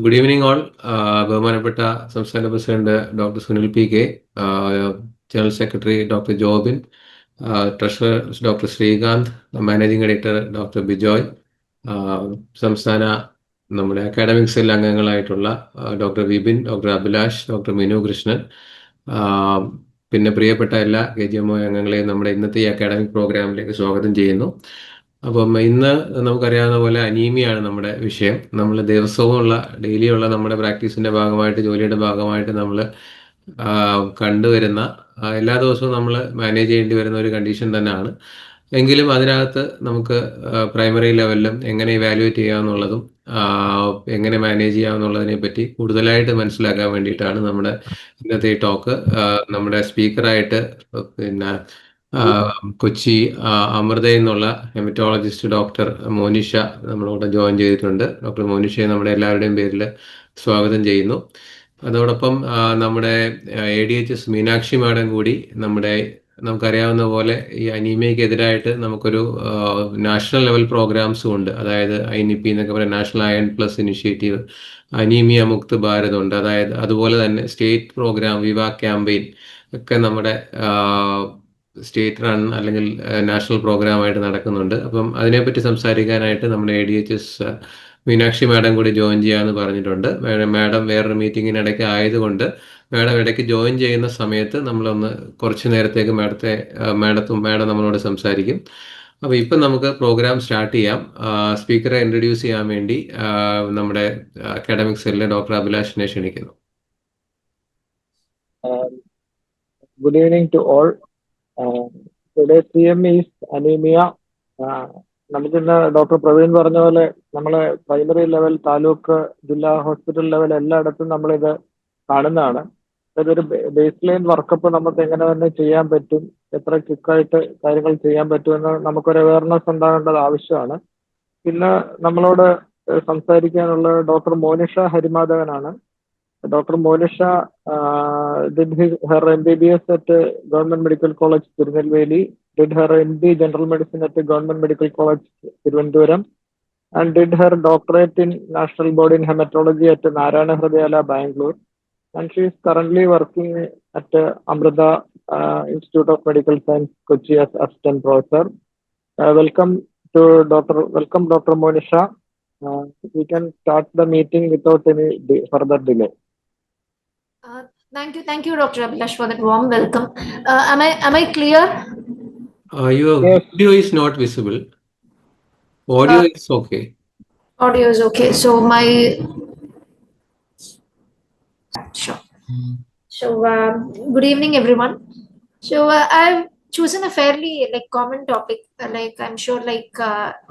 Good evening, all. ബഹുമാനപ്പെട്ട സംസ്ഥാന president doctor Sunil P K, general secretary doctor Jobin, treasurer doctor Srikanth, managing editor doctor Bijoy, സംസ്ഥാന നമ്മുടെ academic cell അംഗങ്ങളായിട്ടുള്ള doctor Vipin, doctor Abhilash, doctor Minu Krishnan, പിന്നെ പ്രിയപ്പെട്ട എല്ലാ KGMOA അംഗങ്ങളെയും നമ്മുടെ ഇന്നത്തെ ഈ അക്കാഡമിക് പ്രോഗ്രാമിലേക്ക് സ്വാഗതം ചെയ്യുന്നു. അപ്പം ഇന്ന് നമുക്കറിയാവുന്ന പോലെ അനീമിയാണ് നമ്മുടെ വിഷയം. നമ്മൾ ദിവസവും ഡെയിലിയുള്ള നമ്മുടെ പ്രാക്ടീസിന്റെ ഭാഗമായിട്ട്, ജോലിയുടെ ഭാഗമായിട്ട് നമ്മൾ കണ്ടുവരുന്ന, എല്ലാ ദിവസവും നമ്മൾ മാനേജ് ചെയ്യേണ്ടി വരുന്ന ഒരു കണ്ടീഷൻ തന്നെയാണ്. എങ്കിലും അതിനകത്ത് നമുക്ക് പ്രൈമറി ലെവലിലും എങ്ങനെ ഇവാലുവേറ്റ് ചെയ്യാമെന്നുള്ളതും എങ്ങനെ മാനേജ് ചെയ്യാമെന്നുള്ളതിനെ പറ്റി കൂടുതലായിട്ട് മനസ്സിലാക്കാൻ വേണ്ടിയിട്ടാണ് നമ്മുടെ ഇന്നത്തെ ഈ ടോക്ക്. നമ്മുടെ സ്പീക്കറായിട്ട് പിന്നെ കൊച്ചി അമൃതയിൽ നിന്നുള്ള ഹെമറ്റോളജിസ്റ്റ് ഡോക്ടർ മോനിഷ നമ്മളോട് ജോയിൻ ചെയ്തിട്ടുണ്ട്. ഡോക്ടർ മോനിഷയെ നമ്മുടെ എല്ലാവരുടെയും പേരിൽ സ്വാഗതം ചെയ്യുന്നു. അതോടൊപ്പം നമ്മുടെ ADHS മീനാക്ഷി മാഡം കൂടി നമുക്കറിയാവുന്ന പോലെ ഈ അനീമിയക്കെതിരായിട്ട് നമുക്കൊരു നാഷണൽ ലെവൽ പ്രോഗ്രാംസും ഉണ്ട്. അതായത് INP എന്നൊക്കെ പറയുന്ന national iron plus initiative, anaemia Mukt Bharat ഉണ്ട്. അതായത് അതുപോലെ തന്നെ സ്റ്റേറ്റ് പ്രോഗ്രാം വിവാ ക്യാമ്പയിൻ ഒക്കെ നമ്മുടെ സ്റ്റേറ്റ് റൺ അല്ലെങ്കിൽ നാഷണൽ പ്രോഗ്രാമായിട്ട് നടക്കുന്നുണ്ട്. അപ്പം അതിനെപ്പറ്റി സംസാരിക്കാനായിട്ട് നമ്മുടെ ADHS മീനാക്ഷി മാഡം കൂടി ജോയിൻ ചെയ്യാമെന്ന് പറഞ്ഞിട്ടുണ്ട്. മാഡം വേറൊരു മീറ്റിങ്ങിനിടയ്ക്ക് ആയതുകൊണ്ട് മാഡം ഇടയ്ക്ക് ജോയിൻ ചെയ്യുന്ന സമയത്ത് നമ്മളൊന്ന് കുറച്ച് നേരത്തേക്ക് മാഡം നമ്മളോട് സംസാരിക്കും. അപ്പോൾ ഇപ്പം നമുക്ക് പ്രോഗ്രാം സ്റ്റാർട്ട് ചെയ്യാം. സ്പീക്കറെ ഇൻട്രൊഡ്യൂസ് ചെയ്യാൻ വേണ്ടി നമ്മുടെ അക്കാഡമിക് സെല്ലിലെ ഡോക്ടർ അഭിലാഷിനെ ക്ഷണിക്കുന്നു. Good evening to all. Today's theme is anemia. നമുക്കിന്ന് ഡോക്ടർ പ്രവീൺ പറഞ്ഞ പോലെ നമ്മളെ പ്രൈമറി ലെവൽ, താലൂക്ക്, ജില്ലാ ഹോസ്പിറ്റൽ ലെവൽ എല്ലായിടത്തും നമ്മളിത് കാണുന്നതാണ്. ഇതൊരു ബേസ് ലൈൻ വർക്കപ്പ് നമുക്ക് എങ്ങനെ തന്നെ ചെയ്യാൻ പറ്റും, എത്ര ക്വിക്കായിട്ട് കാര്യങ്ങൾ ചെയ്യാൻ പറ്റുമെന്ന് നമുക്കൊരു അവയർനെസ് ഉണ്ടാകേണ്ടത് ആവശ്യമാണ്. പിന്നെ നമ്മളോട് സംസാരിക്കാനുള്ള ഡോക്ടർ മോനിഷ ഹരിമാധവനാണ്. Dr. Monisha did her MBBS at Government Medical College, Tirunelveli, did her MD General Medicine at Government Medical College, Thiruvananthapuram, and did her doctorate in National Board in Hematology at Narayana Hrudayala, Bangalore. And she is currently working at Amrita Institute of Medical Science, Kochi, as assistant professor. Welcome, Dr. Monisha. We can start the meeting without any further delay. Thank you, Dr. Abhilash, for that warm welcome. Am I clear? Your video is not visible. Audio is okay. Audio is okay. So sure. So good evening, everyone. So I've chosen a fairly common topic. I'm sure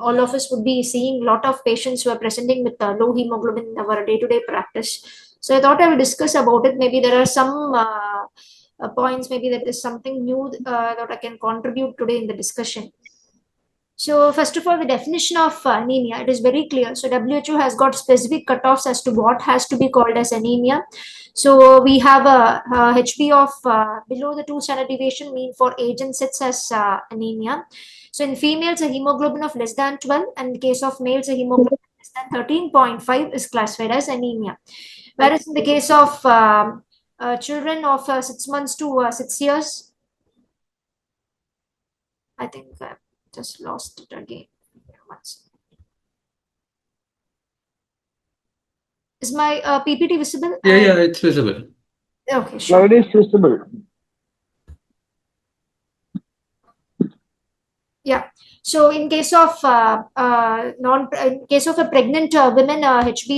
all of us would be seeing a lot of patients who are presenting with low hemoglobin in our day-to-day practice. So I thought I will discuss about it. Maybe there are some points, maybe there is something new that I can contribute today in the discussion. So first of all, the definition of anemia, it is very clear. So WHO has got specific cutoffs as to what has to be called as anemia. So we have a HB of below the 2 standard deviation mean for age and sets as anemia. So in females, a hemoglobin of less than 12, and in the case of males, a hemoglobin less than 13.5 is classified as anemia. Whereas in the case of children of 6 months to 6 years, I think I just lost it again. Is my PPT visible? Yeah, it's visible. Okay, sure. Slide is visible. Yeah. So in case of a pregnant women, HB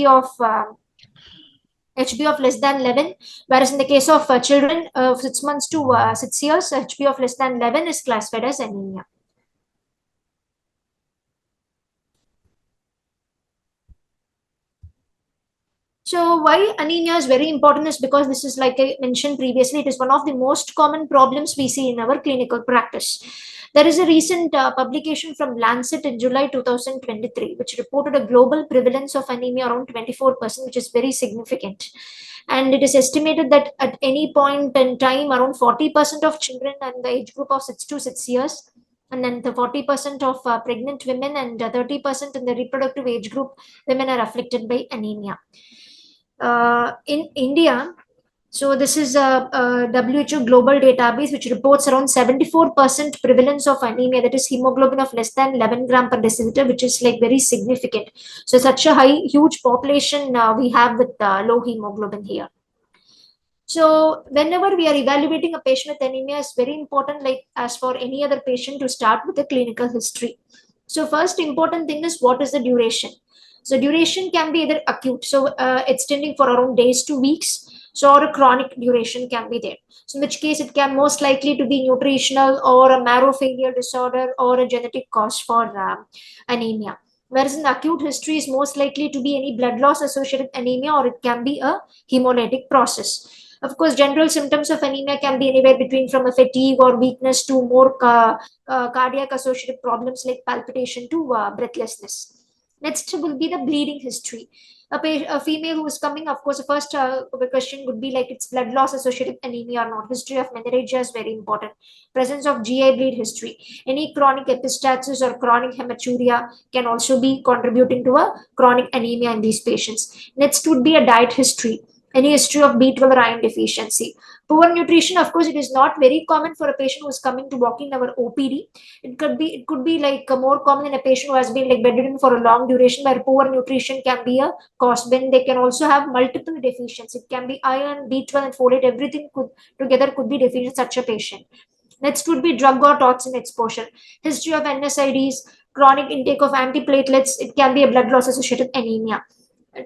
of less than 11, whereas in the case of children of 6 months to 6 years, HB of less than 11 is classified as anemia. So why anemia is very important is because this is, like I mentioned previously, it is one of the most common problems we see in our clinical practice. There is a recent publication from Lancet in July 2023, which reported a global prevalence of anemia around 24%, which is very significant. And it is estimated that at any point in time, around 40% of children in the age group of 6 to 6 years, and then the 40% of pregnant women and 30% in the reproductive age group women are afflicted by anemia. In India, so this is a WHO global database which reports around 74% prevalence of anemia, that is hemoglobin of less than 11 gram per deciliter, which is like very significant. So such a huge population we have with low hemoglobin here. So whenever we are evaluating a patient with anemia, it's very important, like as for any other patient, to start with the clinical history. So first important thing is what is the duration. So duration can be either acute, so extending for around days to weeks, so or a chronic duration can be there. So in which case it can most likely to be nutritional or a marrow failure disorder or a genetic cause for anemia. Whereas in acute history is most likely to be any blood loss associated with anemia, or it can be a hemolytic process. Of course, general symptoms of anemia can be anywhere between from a fatigue or weakness to more cardiac associated problems like palpitation to breathlessness. Next will be the bleeding history. A female who is coming, of course, the first question would be like it's blood loss associated with anemia or not. History of menorrhagia is very important. Presence of GI bleed history. Any chronic epistaxis or chronic hematuria can also be contributing to a chronic anemia in these patients. Next would be a diet history. Any history of B12 or iron deficiency. Poor nutrition, of course, it is not very common for a patient who is coming to walk in our OPD. It could be like more common in a patient who has been like bedridden for a long duration, where poor nutrition can be a cause. When they can also have multiple deficiencies. It can be iron, B12, and folate. Everything could together could be deficient in such a patient. Next would be drug or toxin exposure. History of NSIDs, chronic intake of antiplatelets. It can be a blood loss associated anemia.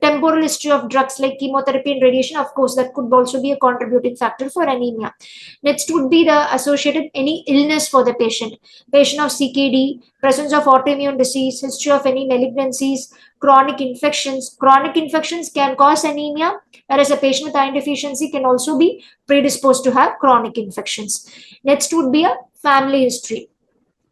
Temporal history of drugs like chemotherapy and radiation, of course, that could also be a contributing factor for anemia. Next would be the associated any illness for the patient of CKD, presence of autoimmune disease, history of any malignancies, chronic infections can cause anemia, whereas a patient with iron deficiency can also be predisposed to have chronic infections. Next would be a family history.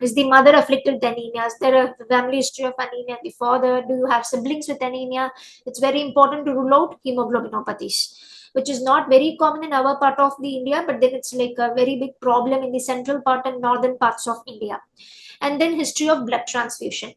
Is the mother afflicted with anemia? Is there a family history of anemia? The father? Do you have siblings with anemia? It's very important to rule out hemoglobinopathies, which is not very common in our part of the India, but then it's like a very big problem in the central part and northern parts of India. And then history of blood transfusion.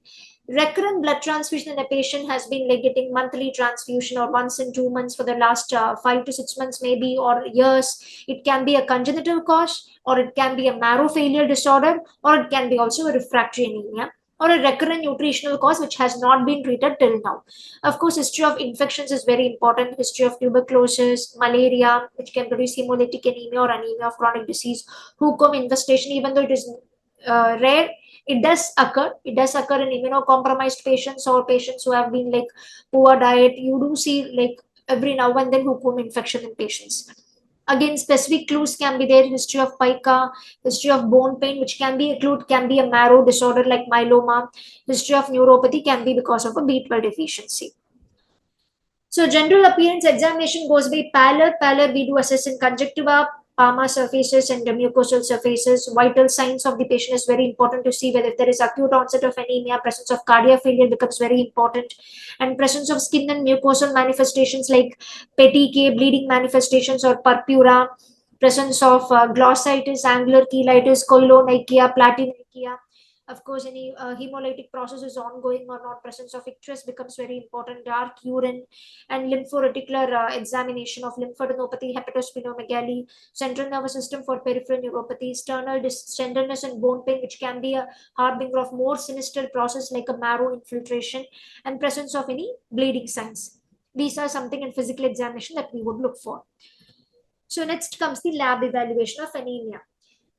Recurrent blood transfusion in a patient has been like getting monthly transfusion or once in 2 months for the last 5 to 6 months maybe, or years. It can be a congenital cause, or it can be a marrow failure disorder, or it can be also a refractory anemia, or a recurrent nutritional cause which has not been treated till now. Of course, history of infections is very important. History of tuberculosis, malaria, which can produce hemolytic anemia or anemia of chronic disease, hookworm infestation, even though it is rare, it does occur in immunocompromised patients or patients who have been like poor diet. You do see like every now and then hookworm infection in patients. Again, specific clues can be there. History of pica, history of bone pain, which can be a clue, can be a marrow disorder like myeloma. History of neuropathy can be because of a B12 deficiency. So general appearance examination goes by pallor. Pallor we do assess in conjunctiva, palmar surfaces, and the mucosal surfaces. Vital signs of the patient is very important to see whether if there is acute onset of anemia, presence of cardiac failure becomes very important, and presence of skin and mucosal manifestations like petechiae, bleeding manifestations, or purpura, presence of glossitis, angular cheilitis, koilonychia, platinonychia. Of course, any hemolytic process is ongoing or not. Presence of icterus becomes very important. Dark urine, and lymphoreticular examination of lymphadenopathy, hepatosplenomegaly, central nervous system for peripheral neuropathy, sternal tenderness and bone pain, which can be a harbinger of more sinister process like a marrow infiltration, and presence of any bleeding signs. These are something in physical examination that we would look for. So next comes the lab evaluation of anemia.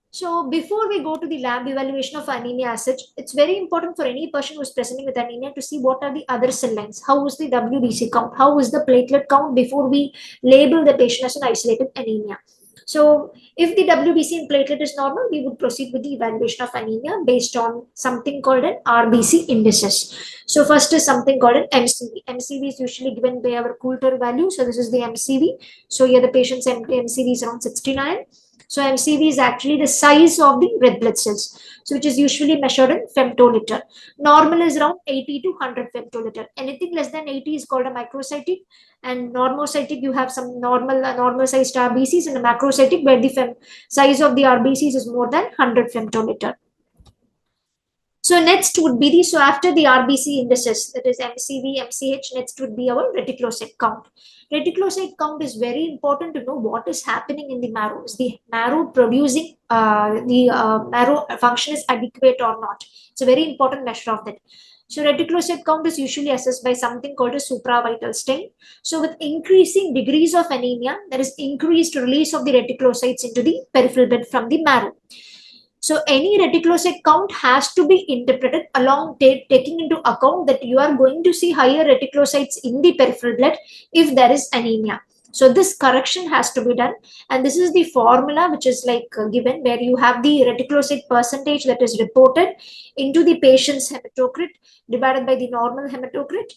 So before we go to the lab evaluation of anemia as such, it's very important for any person who is presenting with anemia to see what are the other cell lines. How is the WBC count? How is the platelet count before we label the patient as an isolated anemia? So if the WBC and platelet is normal, we would proceed with the evaluation of anemia based on something called an RBC indices. So first is something called an MCV. MCV is usually given by our Coulter value. So this is the MCV. So here the patient's MCV is around 69. So MCV is actually the size of the red blood cells, so which is usually measured in femtoliter. Normal is around 80 to 100 femtoliter. Anything less than 80 is called a microcytic, and normocytic you have some normal sized RBCs, and a macrocytic where the size of the RBCs is more than 100 femtoliter. So next would be so after the RBC indices, that is MCV, MCH, next would be our reticulocyte count. Reticulocyte count is very important to know what is happening in the marrow. Is the marrow producing, the marrow function is adequate or not? It's a very important measure of that. So reticulocyte count is usually assessed by something called a supravital stain. So with increasing degrees of anemia, there is increased release of the reticulocytes into the peripheral blood from the marrow. So any reticulocyte count has to be interpreted along taking into account that you are going to see higher reticulocytes in the peripheral blood if there is anemia. So this correction has to be done, and this is the formula which is like given, where you have the reticulocyte percentage that is reported into the patient's hematocrit divided by the normal hematocrit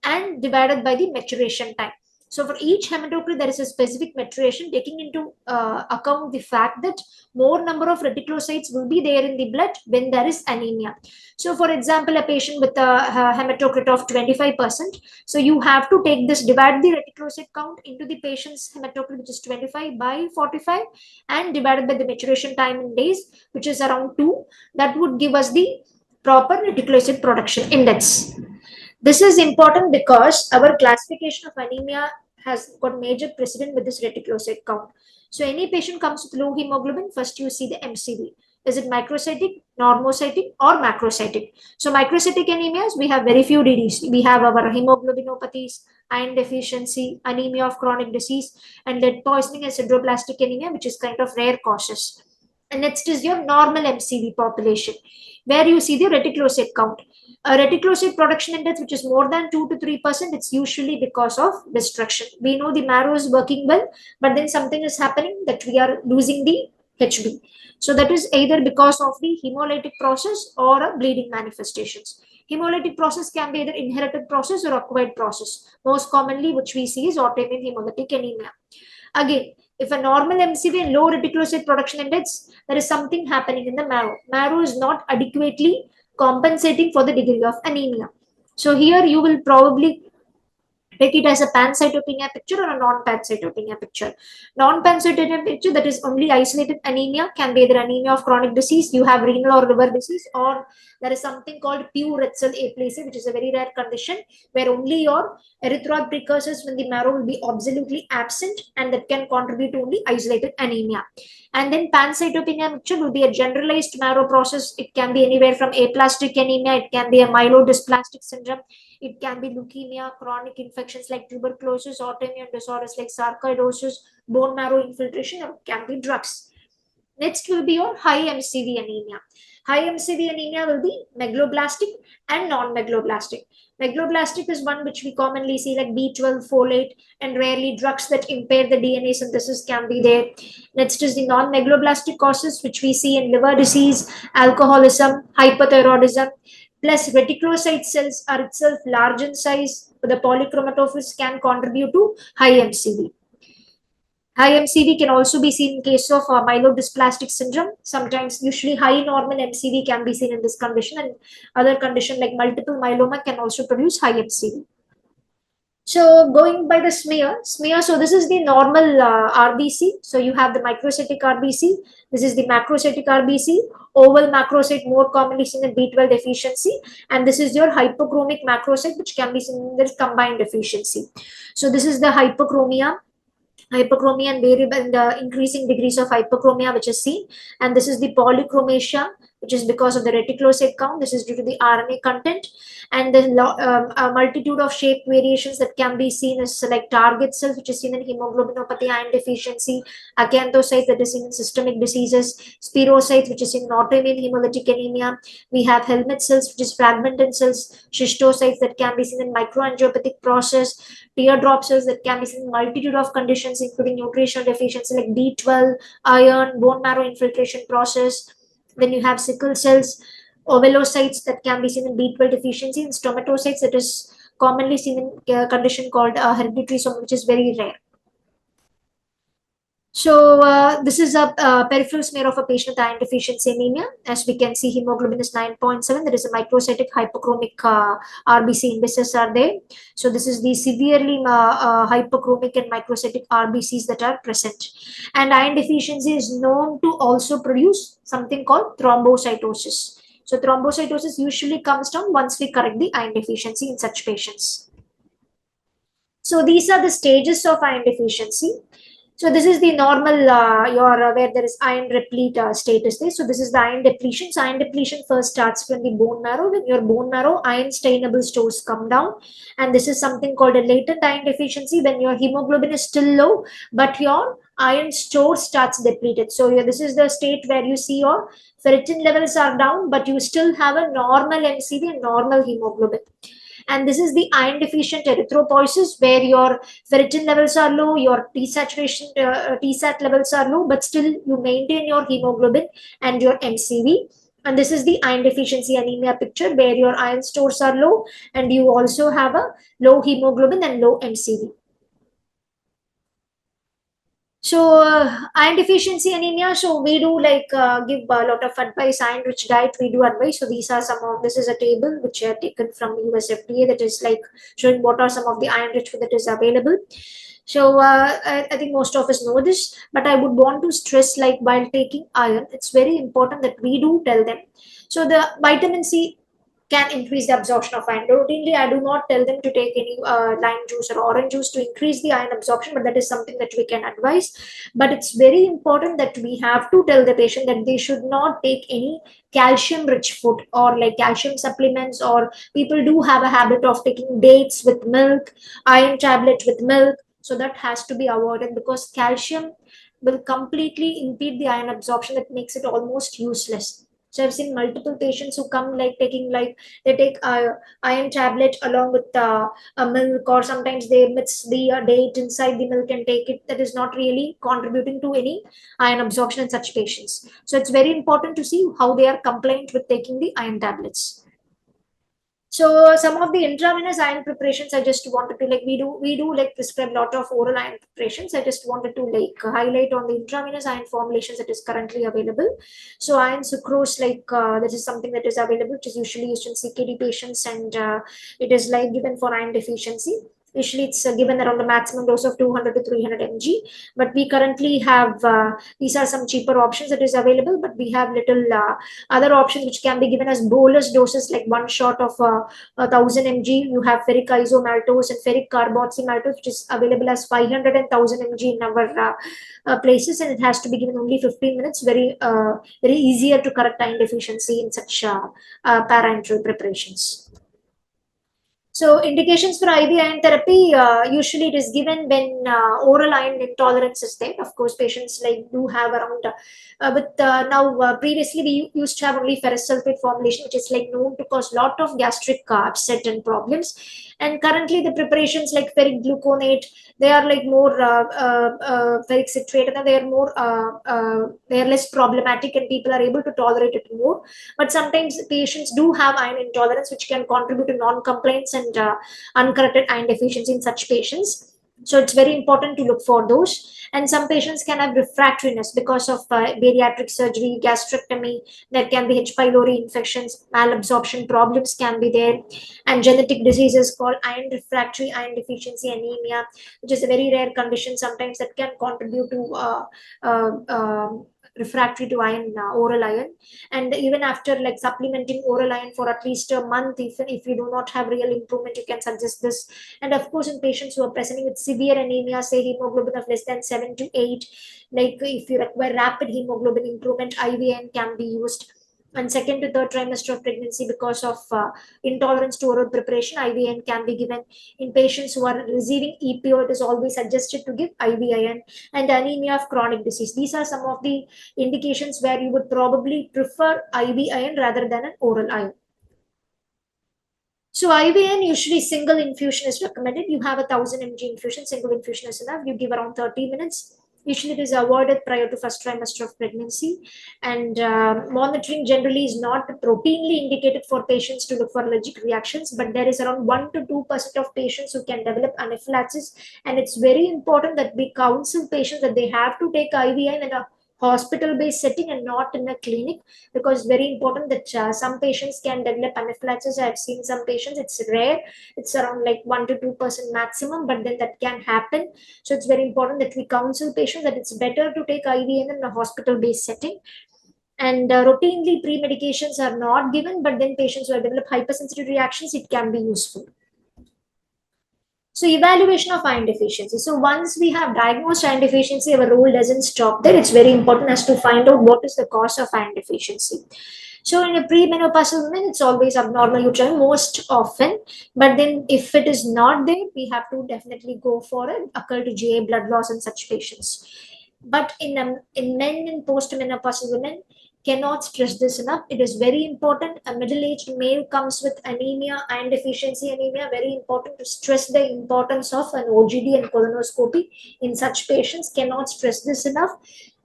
and divided by the maturation time. So for each hematocrit, there is a specific maturation, taking into account the fact that more number of reticulocytes will be there in the blood when there is anemia. So for example, a patient with a hematocrit of 25%, so you have to take this, divide the reticulocyte count into the patient's hematocrit, which is 25 by 45, and divided by the maturation time in days, which is around 2. That would give us the proper reticulocyte production index. This is important because our classification of anemia has got major precedent with this reticulocyte count. So any patient comes with low hemoglobin, first you see the MCV. Is it microcytic, normocytic, or macrocytic? So microcytic anemias, we have very few DDs. We have our hemoglobinopathies, iron deficiency, anemia of chronic disease, and lead poisoning and sideroblastic anemia, which is kind of rare causes. And next is your normal MCV population, where you see the reticulocyte count. A reticulocyte production index which is more than 2 to 3%, it's usually because of destruction. We know the marrow is working well, but then something is happening that we are losing the HB. So that is either because of the hemolytic process or a bleeding manifestations. Hemolytic process can be either inherited process or acquired process. Most commonly, which we see is autoimmune hemolytic anemia. Again, if a normal MCV and low reticulocyte production index, there is something happening in the marrow. Marrow is not adequately compensating for the degree of anemia. So here you will probably take it as a pancytopenia picture or a non-pancytopenia picture. Non-pancytopenia picture, that is only isolated anemia, can be either anemia of chronic disease, you have renal or liver disease, or there is something called pure red cell aplasia, which is a very rare condition where only your erythroid precursors when the marrow will be absolutely absent, and that can contribute to only isolated anemia. And then pancytopenia picture will be a generalized marrow process. It can be anywhere from aplastic anemia, it can be a myelodysplastic syndrome, it can be leukemia, chronic infections like tuberculosis, autoimmune disorders like sarcoidosis, bone marrow infiltration, or it can be drugs. Next will be your high MCV anemia. High MCV anemia will be megaloblastic and non-megaloblastic. Megaloblastic is one which we commonly see like B12, folate, and rarely drugs that impair the DNA synthesis can be there. Next is the non-megaloblastic causes which we see in liver disease, alcoholism, hypothyroidism, plus reticulocyte cells are itself large in size, but the polychromatophores can contribute to high MCV. High MCV can also be seen in case of myelodysplastic syndrome. Sometimes, usually high normal MCV can be seen in this condition, and other condition like multiple myeloma can also produce high MCV. So going by the smear, so this is the normal RBC. So you have the microcytic RBC. This is the macrocytic RBC. Oval macrocyte more commonly seen in B12 deficiency. And this is your hypochromic macrocyte, which can be seen in the combined deficiency. So this is the hypochromia and variable and increasing degrees of hypochromia which is seen, and this is the polychromasia, which is because of the reticulocyte count. This is due to the RNA content, and the a multitude of shape variations that can be seen is like target cells, which is seen in hemoglobinopathy, iron deficiency, acanthocytes that is seen in systemic diseases, spirocytes which is in autoimmune hemolytic anemia. We have helmet cells, which is fragmented cells, schistocytes that can be seen in microangiopathic process, teardrop cells that can be seen in multitude of conditions, including nutritional deficiency like B12, iron, bone marrow infiltration process. Then you have sickle cells, ovelocytes that can be seen in B12 deficiency, and stomatocytes that is commonly seen in a condition called hereditary stoma, which is very rare. So this is a peripheral smear of a patient with iron deficiency anemia. As we can see, hemoglobin is 9.7. There is a microcytic hypochromic RBC indices are there. So this is the severely hypochromic and microcytic RBCs that are present. And iron deficiency is known to also produce something called thrombocytosis. So thrombocytosis usually comes down once we correct the iron deficiency in such patients. So these are the stages of iron deficiency. So this is the normal where there is iron replete status there. So this is the iron depletion. So iron depletion first starts from the bone marrow. When your bone marrow iron stainable stores come down, and this is something called a latent iron deficiency when your hemoglobin is still low, but your iron store starts depleted. So this is the state where you see your ferritin levels are down, but you still have a normal MCV and normal hemoglobin. And this is the iron deficient erythropoiesis where your ferritin levels are low, your T saturation T-sat levels are low, but still you maintain your hemoglobin and your MCV. And this is the iron deficiency anemia picture where your iron stores are low and you also have a low hemoglobin and low MCV. So iron deficiency anemia. So we do give a lot of advice, iron rich diet. We do advise. So these are some of. This is a table which I have taken from US FDA that is like showing what are some of the iron rich food that is available. So I think most of us know this, but I would want to stress like while taking iron, it's very important that we do tell them. So the vitamin C can increase the absorption of iron. Routinely, I do not tell them to take any lime juice or orange juice to increase the iron absorption, but that is something that we can advise. But it's very important that we have to tell the patient that they should not take any calcium rich food or like calcium supplements, or people do have a habit of taking dates with milk, iron tablet with milk. So that has to be avoided because calcium will completely impede the iron absorption. That makes it almost useless. So I've seen multiple patients who come like taking like they take iron tablet along with a milk, or sometimes they mix the date inside the milk and take it. That is not really contributing to any iron absorption in such patients. So it's very important to see how they are compliant with taking the iron tablets. So some of the intravenous iron preparations I just wanted to like we do like prescribe a lot of oral iron preparations. I just wanted to like highlight on the intravenous iron formulations that is currently available. So iron sucrose that is something that is available, which is usually used in CKD patients, and it is like given for iron deficiency. Usually it's given around the maximum dose of 200 to 300 mg, but we currently have these are some cheaper options that is available, but we have little other options which can be given as bolus doses, like one shot of 1000 mg. You have ferric isomaltose and ferric carboxymaltose, which is available as 500 and 1000 mg in our places, and it has to be given only 15 minutes. Very easier to correct iron deficiency in such parenteral preparations. So indications for IV iron therapy, usually it is given when oral iron intolerance is there. Of course, patients like do have around, but now previously we used to have only ferrous sulfate formulation, which is like known to cause lot of gastric upset and problems. And currently the preparations like ferric gluconate, they are like more ferric citrate, and they are more they are less problematic, and people are able to tolerate it more. But sometimes patients do have iron intolerance, which can contribute to non-compliance and uncorrected iron deficiency in such patients. So it's very important to look for those. And some patients can have refractoriness because of bariatric surgery, gastrectomy. There can be H. pylori infections, malabsorption problems can be there, and genetic diseases called iron refractory iron deficiency anemia, which is a very rare condition. Sometimes that can contribute to uh, um refractory to iron, oral iron. And even after like supplementing oral iron for at least a month, if you do not have real improvement, you can suggest this. And of course, in patients who are presenting with severe anemia, say hemoglobin of less than 7 to 8, like if you require rapid hemoglobin improvement, IVN can be used. And second to third trimester of pregnancy, because of intolerance to oral preparation, IVN can be given. In patients who are receiving EPO, it is always suggested to give IVIN. And anemia of chronic disease, these are some of the indications where you would probably prefer IV iron rather than an oral iron. So IVN, usually single infusion is recommended. You have 1000 mg infusion, single infusion is enough. You give around 30 minutes. Usually it is avoided prior to first trimester of pregnancy. And monitoring generally is not routinely indicated for patients to look for allergic reactions, but there is around 1 to 2% of patients who can develop anaphylaxis. And it's very important that we counsel patients that they have to take IVN in a hospital-based setting and not in a clinic, because very important that some patients can develop anaphylaxis. I've seen some patients, it's rare, it's around like 1 to 2% maximum, but then that can happen. So it's very important that we counsel patients that it's better to take IVN in a hospital-based setting. And routinely pre-medications are not given, but then patients who have developed hypersensitive reactions, it can be useful. So evaluation of iron deficiency. So once we have diagnosed iron deficiency, our role doesn't stop there. It's very important as to find out what is the cause of iron deficiency. So in a premenopausal woman, it's always abnormal uterine most often. But then if it is not there, we have to definitely go for an occult GI blood loss in such patients. But in men and postmenopausal women, cannot stress this enough. It is very important. A middle-aged male comes with anemia and deficiency anemia. Very important to stress the importance of an OGD and colonoscopy in such patients. Cannot stress this enough.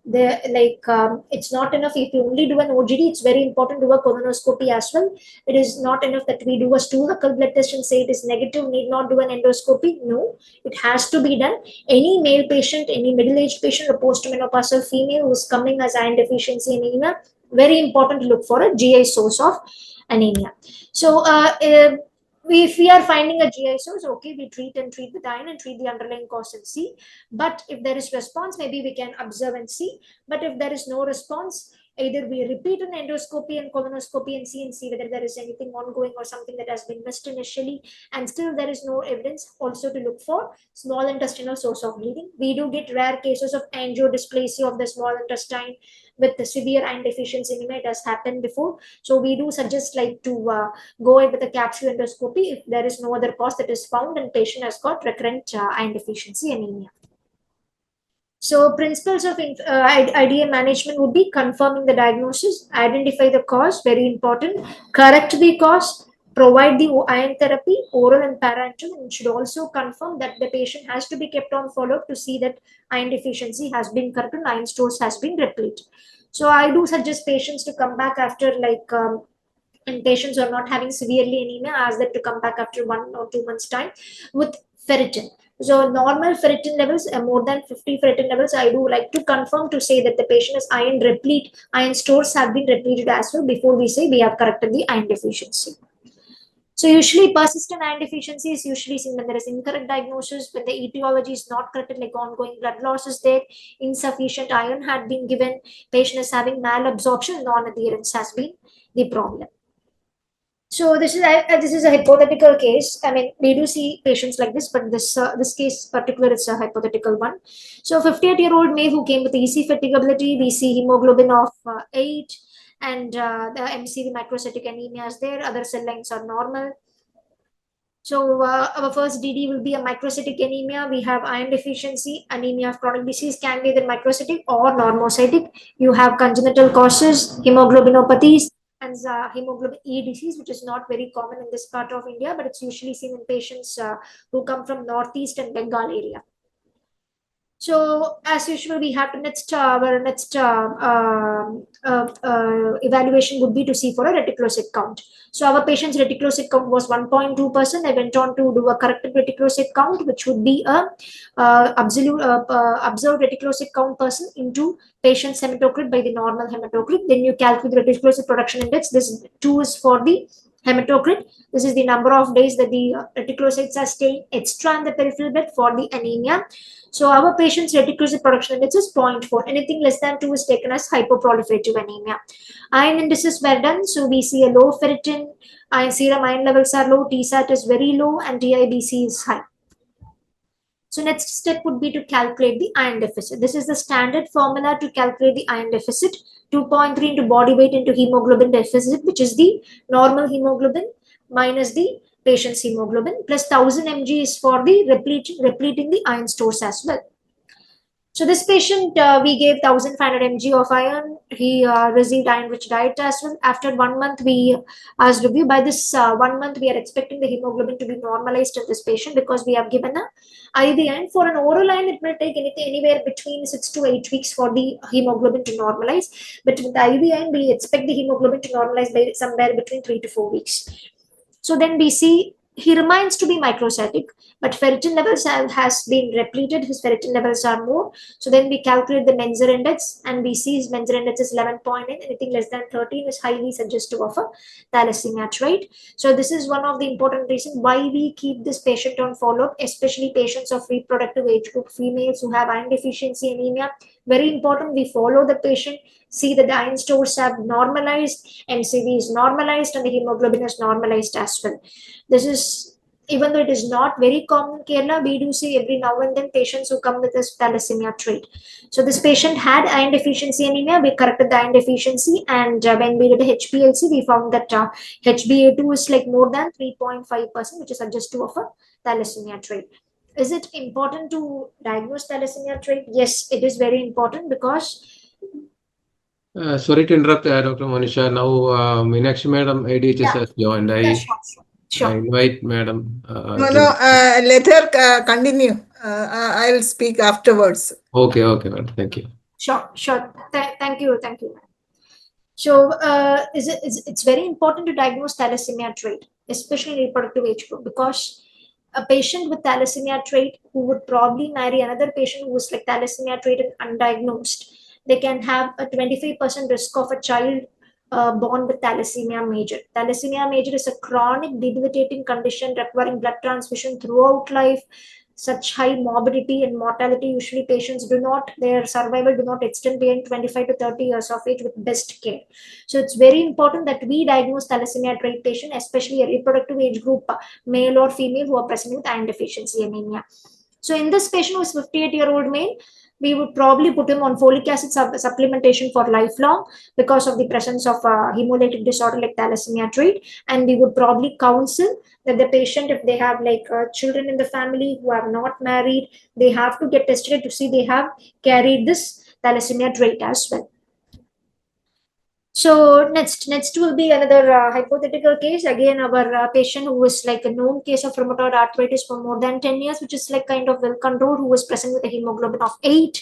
It's not enough if you only do an OGD. It's very important to do a colonoscopy as well. It is not enough that we do a stool occult blood test and say it is negative. Need not do an endoscopy. No, it has to be done. Any male patient, any middle-aged patient, or postmenopausal female who is coming as iron deficiency anemia, very important to look for a GI source of anemia. So if we are finding a GI source, okay, we treat with iron and treat the underlying cause and see. But if there is response, maybe we can observe and see. But if there is no response, either we repeat an endoscopy and colonoscopy and see whether there is anything ongoing or something that has been missed initially, and still there is no evidence, also to look for small intestinal source of bleeding. We do get rare cases of angiodysplasia of the small intestine with the severe iron deficiency anemia. It has happened before, so we do suggest to go ahead with a capsule endoscopy if there is no other cause that is found and patient has got recurrent iron deficiency anemia. So principles of IDA management would be confirming the diagnosis, identify the cause, very important, correct the cause, provide the iron therapy, oral and parenteral, and should also confirm that the patient has to be kept on follow-up to see that iron deficiency has been corrected and iron stores has been repleted. So I do suggest patients to come back after and patients who are not having severely anemia, ask them to come back after 1 or 2 months time with ferritin. So normal ferritin levels, more than 50 ferritin levels, I do like to confirm to say that the patient is iron replete, iron stores have been repleted as well before we say we have corrected the iron deficiency. So usually persistent iron deficiency is usually seen when there is incorrect diagnosis, when the etiology is not corrected, like ongoing blood loss is there, insufficient iron had been given, patient is having malabsorption, non-adherence has been the problem. So this is a hypothetical case. I mean, we do see patients like this, but this case particular is a hypothetical one. So 58-year-old male who came with EC fatigability, we see hemoglobin of 8, and the MCV microcytic anemia is there. Other cell lines are normal. So our first DD will be a microcytic anemia. We have iron deficiency, anemia of chronic disease, can be either microcytic or normocytic. You have congenital causes, hemoglobinopathies, and hemoglobin E disease, which is not very common in this part of India, but it's usually seen in patients who come from Northeast and Bengal area. So as usual, we have to our next evaluation would be to see for a reticulocyte count. So our patient's reticulocyte count was 1.2%. I went on to do a corrected reticulocyte count, which would be a observed reticulocyte count person into patient's hematocrit by the normal hematocrit. Then you calculate the reticulocyte production index. This 2 is for the hematocrit. This is the number of days that the reticulocytes are staying extra in the peripheral blood for the anemia. So our patient's reticulocyte production index is 0.4. Anything less than 2 is taken as hypoproliferative anemia. Iron indices were done. So we see a low ferritin, serum iron levels are low, TSAT is very low, and TIBC is high. So next step would be to calculate the iron deficit. This is the standard formula to calculate the iron deficit. 2.3 into body weight into hemoglobin deficit, which is the normal hemoglobin minus the patient's hemoglobin, plus 1000 mg is for the repleting the iron stores as well. So this patient, we gave 1500 mg of iron. He received iron-rich diet as well. After 1 month, we asked review. By this 1 month, we are expecting the hemoglobin to be normalized in this patient because we have given a IV iron. For an oral iron, it will take anywhere between 6 to 8 weeks for the hemoglobin to normalize. But with the IV iron, we expect the hemoglobin to normalize by somewhere between 3 to 4 weeks. So then we see he remains to be microcytic, but ferritin levels has been repleted. His ferritin levels are more. So then we calculate the Menzer index, and we see his Menzer index is 11.9. Anything less than 13 is highly suggestive of a thalassemia, right? So this is one of the important reasons why we keep this patient on follow-up, especially patients of reproductive age group, females who have iron deficiency anemia. Very important, we follow the patient, see that the iron stores have normalized, MCV is normalized, and the hemoglobin is normalized as well. This is even though it is not very common in Kerala, we do see every now and then patients who come with this thalassemia trait. So this patient had iron deficiency anemia. We corrected the iron deficiency, and when we did a HPLC, we found that HbA2 is like more than 3.5%, which is suggestive of a thalassemia trait. Is it important to diagnose thalassemia trait? Yes, it is very important because sorry to interrupt, Dr. Monisha. Now, Meenakshi Madam, ADHS has joined. sure. I invite Madam. Let her continue. I'll speak afterwards. Okay, Madam. Thank you. Sure. Thank you. So, it's very important to diagnose thalassemia trait, especially in reproductive age group, because a patient with thalassemia trait who would probably marry another patient who is like thalassemia trait and undiagnosed, they can have a 25% risk of a child born with thalassemia major. Thalassemia major is a chronic debilitating condition requiring blood transfusion throughout life. Such high morbidity and mortality, usually patients their survival do not extend beyond 25 to 30 years of age with best care. So it's very important that we diagnose thalassemia trait patient, especially a reproductive age group, male or female, who are presenting with iron deficiency anemia. So in this patient who is 58-year-old male, we would probably put him on folic acid supplementation for lifelong because of the presence of hemolytic disorder like thalassemia trait, and we would probably counsel that the patient, if they have like children in the family who are not married, they have to get tested to see they have carried this thalassemia trait as well. So next will be another hypothetical case. Again, our patient who is like a known case of rheumatoid arthritis for more than 10 years, which is like kind of well controlled, who was present with a hemoglobin of 8.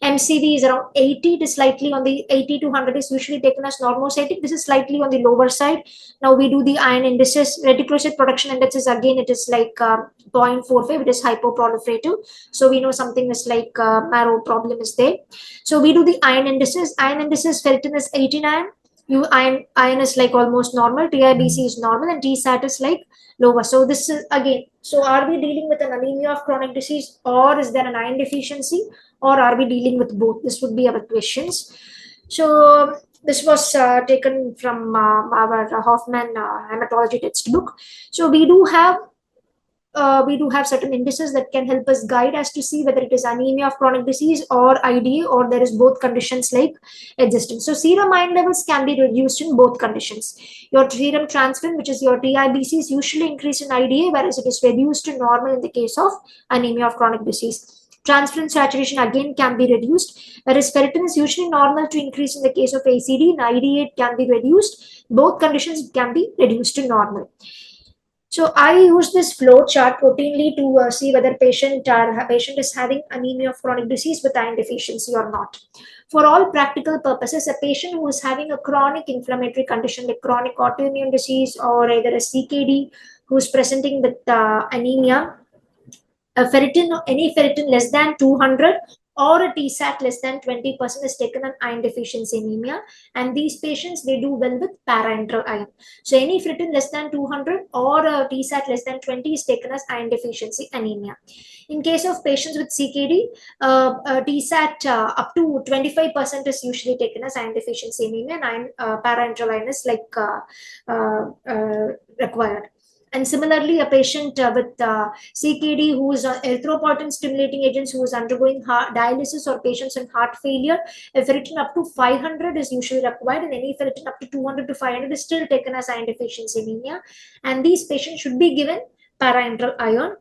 MCV is around 80. It is slightly on the 80 to 100 is usually taken as normocytic. This is slightly on the lower side. Now we do the iron indices. Reticulocyte production index is again, it is like 0.45. It is hypoproliferative. So we know something is like marrow problem is there. So we do the iron indices. Iron indices, ferritin is 89. Iron is like almost normal. TIBC is normal, and TSAT is like lower. So this is again. So are we dealing with an anemia of chronic disease, or is there an iron deficiency, or are we dealing with both? This would be our questions. So this was taken from our Hoffman hematology textbook. So we do have certain indices that can help us guide us to see whether it is anemia of chronic disease or IDA, or there is both conditions like existing. So serum iron levels can be reduced in both conditions. Your serum transferrin, which is your TIBC, is usually increased in IDA, whereas it is reduced to normal in the case of anemia of chronic disease. Transferrin saturation again can be reduced, whereas ferritin is usually normal to increase in the case of ACD. In IDA, it can be reduced. Both conditions can be reduced to normal. So I use this flow chart routinely to see whether patient is having anemia of chronic disease with iron deficiency or not. For all practical purposes, a patient who is having a chronic inflammatory condition like chronic autoimmune disease or either a CKD who is presenting with anemia, any ferritin less than 200 or a TSAT less than 20% is taken on iron deficiency anemia, and these patients, they do well with parenteral iron. So any ferritin less than 200 or a TSAT less than 20 is taken as iron deficiency anemia. In case of patients with CKD, TSAT up to 25% is usually taken as iron deficiency anemia, and parenteral iron is like required. And similarly, a patient with CKD who is erythropoietin stimulating agents who is undergoing dialysis, or patients in heart failure, a ferritin up to 500 is usually required, and any ferritin up to 200 to 500 is still taken as iron deficiency anemia. And these patients should be given parenteral iron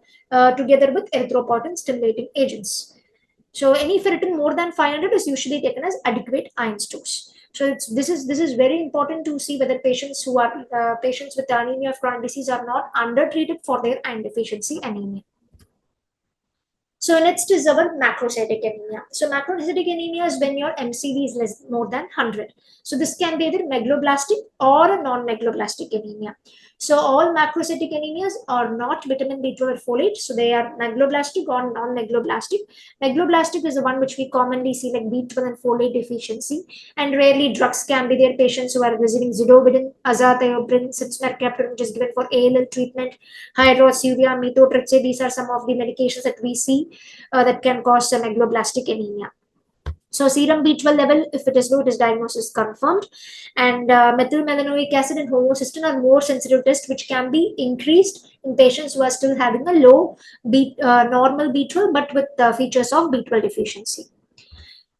together with erythropoietin stimulating agents. So any ferritin more than 500 is usually taken as adequate iron stores. So this is very important to see whether patients who are patients with anemia of chronic disease are not undertreated for their iron deficiency anemia. So next is our macrocytic anemia. So macrocytic anemia is when your MCV is more than 100. So this can be either megaloblastic or a non-megaloblastic anemia. So all macrocytic anemias are not vitamin B12 or folate. So they are megaloblastic or non-megaloblastic. Megaloblastic is the one which we commonly see like B12 and folate deficiency. And rarely drugs can be there. Patients who are receiving zidovudin, azathioprine, cinsmercaptan, which is given for ALL treatment, hydroxyurea, methotrexate. These are some of the medications that we see that can cause a megaloblastic anemia. So serum B12 level, if it is low, it is diagnosis confirmed. And methylmalonic acid and homocysteine are more sensitive tests, which can be increased in patients who are still having a low normal B12, but with features of B12 deficiency.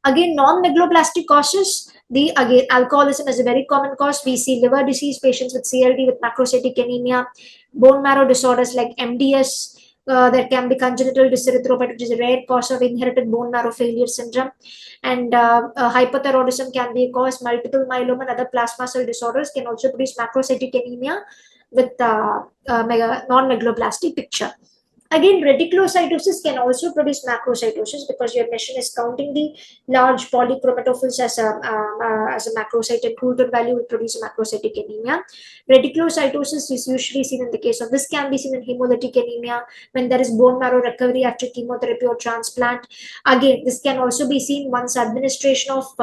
Again, non-megaloblastic causes, again, alcoholism is a very common cause. We see liver disease patients with CLD with macrocytic anemia, bone marrow disorders like MDS. There can be congenital dyserythropoiesis, which is a rare cause of inherited bone marrow failure syndrome. And hypothyroidism can be a cause. Multiple myeloma and other plasma cell disorders can also produce macrocytic anemia with non-megaloblastic picture. Again, reticulocytosis can also produce macrocytosis because your machine is counting the large polychromatophils as a macrocyte, and Coulter value will produce a macrocytic anemia. Reticulocytosis is usually seen in the case of, this can be seen in hemolytic anemia when there is bone marrow recovery after chemotherapy or transplant. Again, this can also be seen once administration of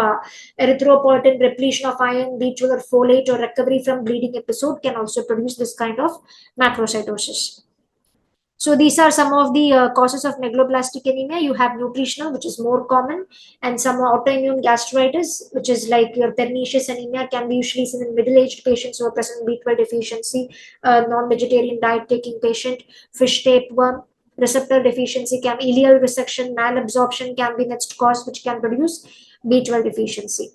erythropoietin, repletion of iron, B12 or folate, or recovery from bleeding episode can also produce this kind of macrocytosis. So these are some of the causes of megaloblastic anemia. You have nutritional, which is more common, and some autoimmune gastritis, which is like your pernicious anemia, can be usually seen in middle-aged patients who are present B12 deficiency, non-vegetarian diet taking patient, fish tapeworm, receptor deficiency, ileal resection, malabsorption can be next cause, which can produce B12 deficiency.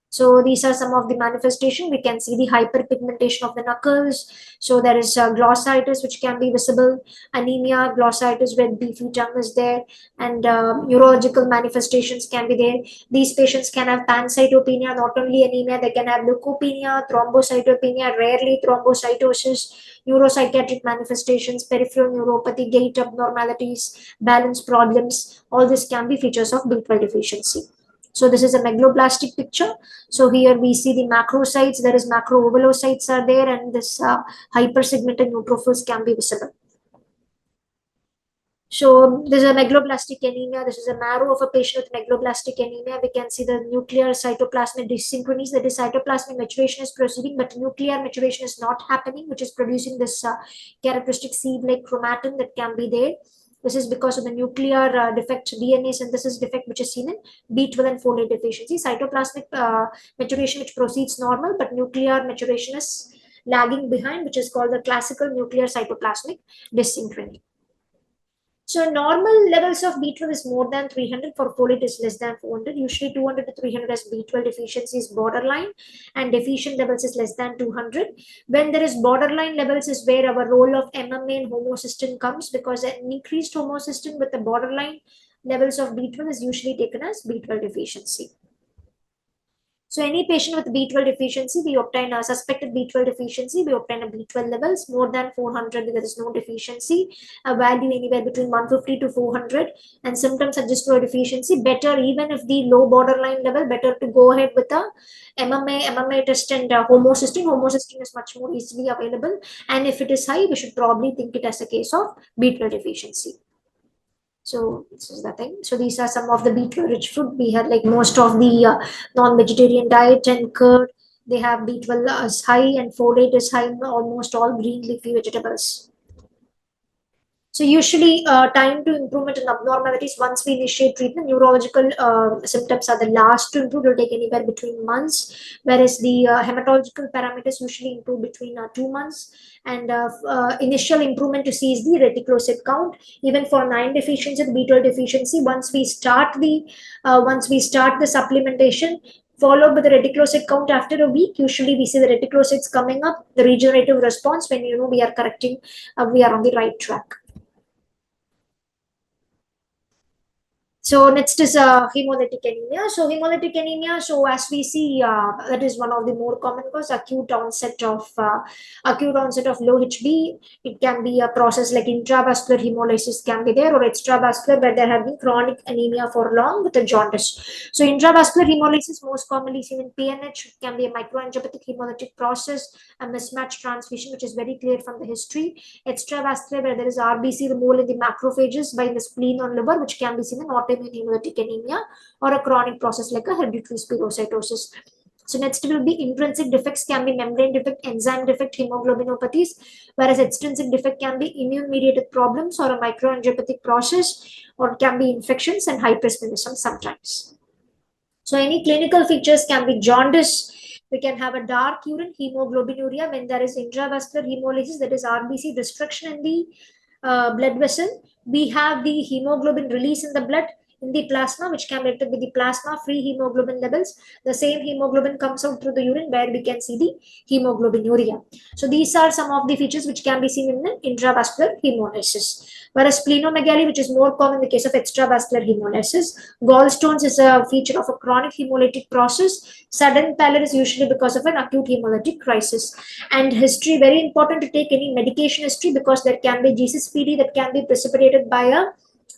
So these are some of the manifestation. We can see the hyperpigmentation of the knuckles. So there is glossitis, which can be visible, anemia, glossitis where beefy tongue is there, and neurological manifestations can be there. These patients can have pancytopenia, not only anemia, they can have leukopenia, thrombocytopenia, rarely thrombocytosis, neuropsychiatric manifestations, peripheral neuropathy, gait abnormalities, balance problems. All this can be features of B12 deficiency. So this is a megaloblastic picture. So here we see the macrocytes, there is macroovelocytes are there, and this hypersegmented neutrophils can be visible. So this is a megaloblastic anemia. This is a marrow of a patient with megaloblastic anemia. We can see the nuclear cytoplasmic dysynchronies, that is cytoplasmic maturation is proceeding, but nuclear maturation is not happening, which is producing this characteristic seed-like chromatin that can be there. This is because of the nuclear defect, DNA synthesis defect, which is seen in B12 and folate deficiency. Cytoplasmic maturation, which proceeds normal, but nuclear maturation is lagging behind, which is called the classical nuclear cytoplasmic dysynchrony. So normal levels of B12 is more than 300, for folate is less than 400. Usually 200 to 300 as B12 deficiency is borderline, and deficient levels is less than 200. When there is borderline levels is where our role of MMA and homocysteine comes, because an increased homocysteine with the borderline levels of B12 is usually taken as B12 deficiency. So any patient with B12 deficiency, we obtain a suspected B12 deficiency, we obtain a B12 levels more than 400, there is no deficiency, a value anywhere between 150 to 400, and symptoms suggest to a deficiency. Better, even if the low borderline level, better to go ahead with a MMA test and homocysteine. Homocysteine is much more easily available, and if it is high, we should probably think it as a case of B12 deficiency. So this is the thing. So these are some of the B12 rich food. We had like most of the non-vegetarian diet and curd. They have B12 is high and folate is high in almost all green leafy vegetables. So usually time to improvement in abnormalities once we initiate treatment, neurological symptoms are the last to improve, will take anywhere between months, whereas the hematological parameters usually improve between 2 months. And initial improvement to see is the reticulocyte count. Even for 9 deficiency, the B12 deficiency, once we start the supplementation, followed by the reticulocyte count after a week, usually we see the reticulocytes coming up, the regenerative response, when we are correcting, we are on the right track. So next is hemolytic anemia. So hemolytic anemia, so as we see, that is one of the more common cause, acute onset of low HB. It can be a process like intravascular hemolysis can be there, or extravascular where there have been chronic anemia for long with a jaundice. So intravascular hemolysis most commonly seen in PNH. It can be a microangiopathic hemolytic process, a mismatched transfusion, which is very clear from the history. Extravascular where there is RBC removal in the macrophages by the spleen or liver, which can be seen in autoimmune hemolytic anemia, or a chronic process like a hereditary spherocytosis. So next will be intrinsic defects, can be membrane defect, enzyme defect, hemoglobinopathies, whereas extrinsic defect can be immune mediated problems or a microangiopathic process, or it can be infections and hypersplenism sometimes. So any clinical features can be jaundice. We can have a dark urine, hemoglobinuria when there is intravascular hemolysis, that is RBC destruction in the blood vessel. We have the hemoglobin release in the blood, in the plasma, which can be related with the plasma free hemoglobin levels. The same hemoglobin comes out through the urine where we can see the hemoglobinuria. So these are some of the features which can be seen in the intravascular hemolysis. Whereas splenomegaly, which is more common in the case of extravascular hemolysis, gallstones is a feature of a chronic hemolytic process. Sudden pallor is usually because of an acute hemolytic crisis. And history, very important to take any medication history, because there can be GCSPD that can be precipitated by a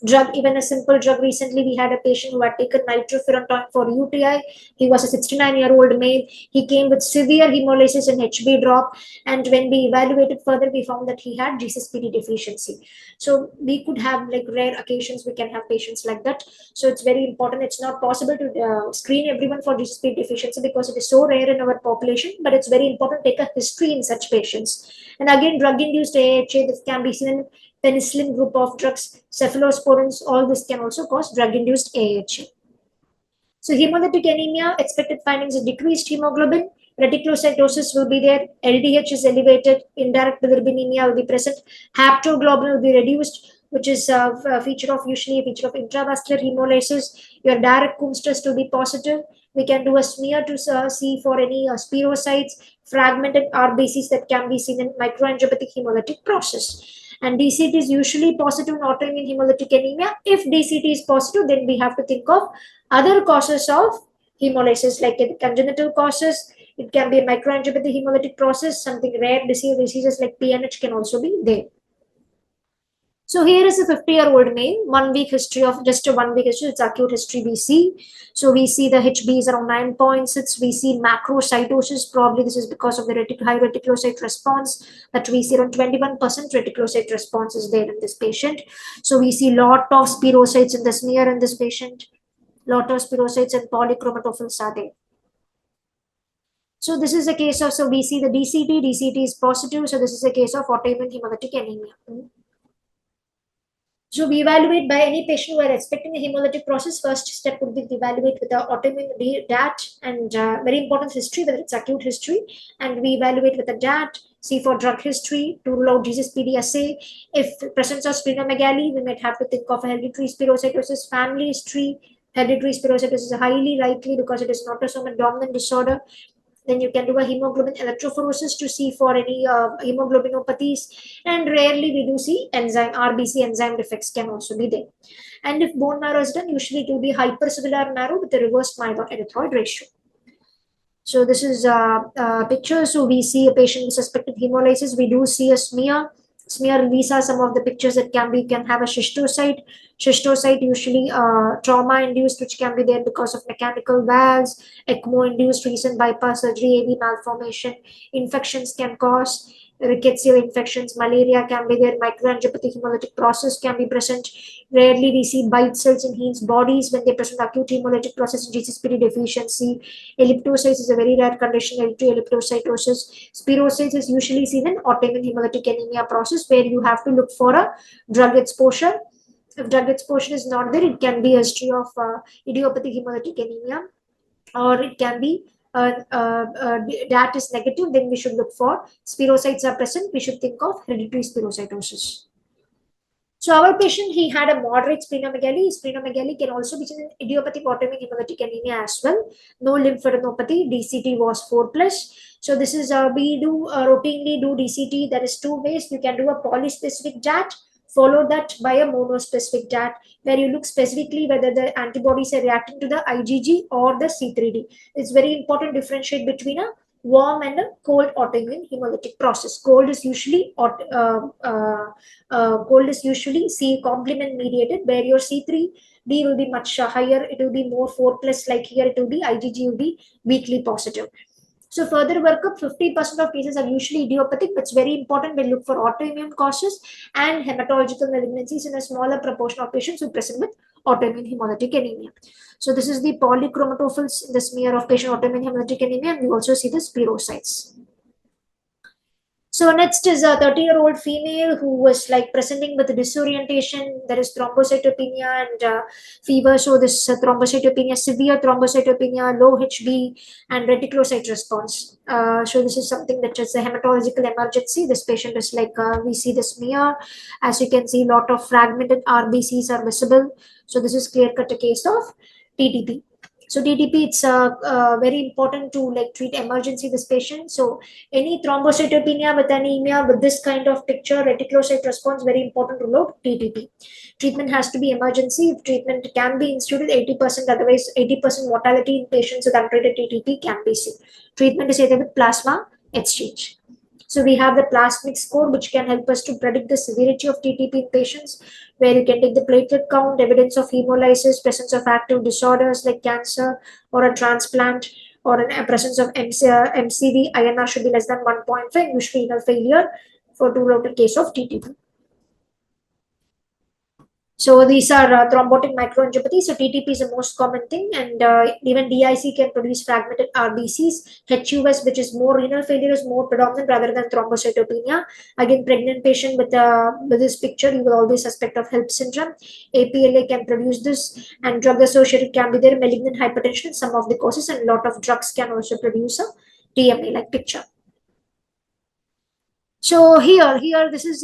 drug, even a simple drug. Recently, we had a patient who had taken nitrofurantoin for UTI. He was a 69-year-old male. He came with severe hemolysis and HB drop. And when we evaluated further, we found that he had GCSPD deficiency. So we could have, like, rare occasions, we can have patients like that. So it's very important. It's not possible to screen everyone for GCSPD deficiency because it is so rare in our population, but it's very important to take a history in such patients. And again, drug-induced AHA, this can be seen in penicillin group of drugs, cephalosporins, all this can also cause drug-induced AHA. So hemolytic anemia, expected findings of decreased hemoglobin, reticulocytosis will be there, LDH is elevated, indirect bilirubin will be present, haptoglobin will be reduced, which is usually a feature of intravascular hemolysis. Your direct Coombs test will be positive. We can do a smear to see for any spirocytes, fragmented RBCs that can be seen in microangiopathic hemolytic process. And DCT is usually positive in autoimmune hemolytic anemia. If DCT is positive, then we have to think of other causes of hemolysis, like congenital causes. It can be a microangiopathy hemolytic process, something rare diseases like PNH can also be there. So here is a 50-year-old male, 1 week history of just a 1 week history. It's acute history we see. So we see the HB is around 9.6. We see macrocytosis. Probably this is because of the high reticulocyte response that we see around 21% reticulocyte response is there in this patient. So we see lot of spirocytes in the smear in this patient. Lot of spirocytes and polychromatophils are there. So this is a case of, so we see the DCT. DCT is positive. So this is a case of autoimmune hemolytic anemia. So we evaluate by any patient who are expecting a hemolytic process. First step would be to evaluate with the autoimmune DAT and very important history, whether it's acute history, and we evaluate with the DAT, see for drug history to rule out GCSPD assay. If presence of splenomegaly, we might have to think of a hereditary spirocytosis. Family history, hereditary spirocytosis is highly likely because it is an autosomal dominant disorder. Then you can do a hemoglobin electrophoresis to see for any hemoglobinopathies, and rarely we do see enzyme RBC enzyme defects can also be there. And if bone marrow is done, usually it will be hypercellular marrow with a reverse myeloid-erythroid ratio. So this is a picture. So we see a patient with suspected hemolysis. We do see a smear. These are some of the pictures that can have a schistocyte. Schistocyte usually trauma induced, which can be there because of mechanical valves, ECMO induced, recent bypass surgery, AV malformation. Infections can cause rickettsial infections, malaria can be there, microangiopathy hemolytic process can be present. Rarely we see bite cells in Heinz bodies when they present acute hemolytic process in GCSPD deficiency. Elliptocytes is a very rare condition, L2 elliptocytosis. Spirocytes is usually seen in autoimmune hemolytic anemia process, where you have to look for a drug exposure. If drug exposure is not there, it can be a history of idiopathic hemolytic anemia, or it can be that is negative, then we should look for spirocytes are present, we should think of hereditary spirocytosis. So our patient, he had a moderate splenomegaly. Splenomegaly can also be seen in idiopathic autoimmune hemolytic anemia as well. No lymphadenopathy. DCT was 4+. So this is we do routinely do DCT. There is 2 ways. You can do a polyspecific DAT, follow that by a monospecific DAT, where you look specifically whether the antibodies are reacting to the IgG or the C3d. It's very important to differentiate between a warm and a cold autoimmune hemolytic process. Cold is usually C complement mediated, where your C3d will be much higher. It will be more 4+, like here it will be IgG will be weakly positive. So further workup, 50% of cases are usually idiopathic, but it's very important we look for autoimmune causes and hematological malignancies in a smaller proportion of patients who present with autoimmune hemolytic anemia. So this is the polychromatophils in the smear of patient autoimmune hemolytic anemia, and we also see the spirocytes. So next is a 30-year-old female who was like presenting with disorientation. There is thrombocytopenia and fever. So this thrombocytopenia, severe thrombocytopenia, low HB, and reticulocyte response. So this is something that is a hematological emergency. This patient is like, we see the smear. As you can see, lot of fragmented RBCs are visible. So this is clear-cut a case of TTP. So TTP, it's very important to like treat emergency this patient. So any thrombocytopenia with anemia with this kind of picture, reticulocyte response, very important to note TTP. Treatment has to be emergency. If treatment can be instituted, 80%, otherwise 80% mortality in patients with untreated TTP can be seen. Treatment is either with plasma exchange. So we have the plasmic score, which can help us to predict the severity of TTP in patients, where you can take the platelet count, evidence of hemolysis, presence of active disorders like cancer or a transplant, or a presence of MCV. INR should be less than 1.5, usually renal failure for to rule out a case of TTP. So these are thrombotic microangiopathy. So TTP is the most common thing, and even DIC can produce fragmented RBCs. HUS, which is more renal failure, is more predominant rather than thrombocytopenia. Again, pregnant patient with this picture, you will always suspect of HELP syndrome. APLA can produce this, and drug associated can be there. Malignant hypertension, some of the causes, and a lot of drugs can also produce a TMA like picture. So here, this is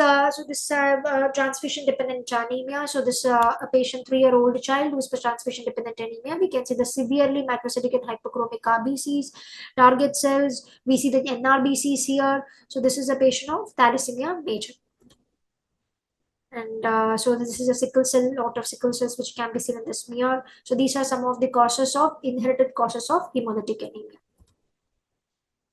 transfusion dependent anemia. So this a patient 3-year-old child who is transfusion dependent anemia. We can see the severely macrocytic and hyperchromic RBCs, target cells. We see the NRBCs here. So this is a patient of thalassemia major. And so this is a sickle cell, lot of sickle cells which can be seen in the smear. So these are some of the causes of inherited causes of hemolytic anemia.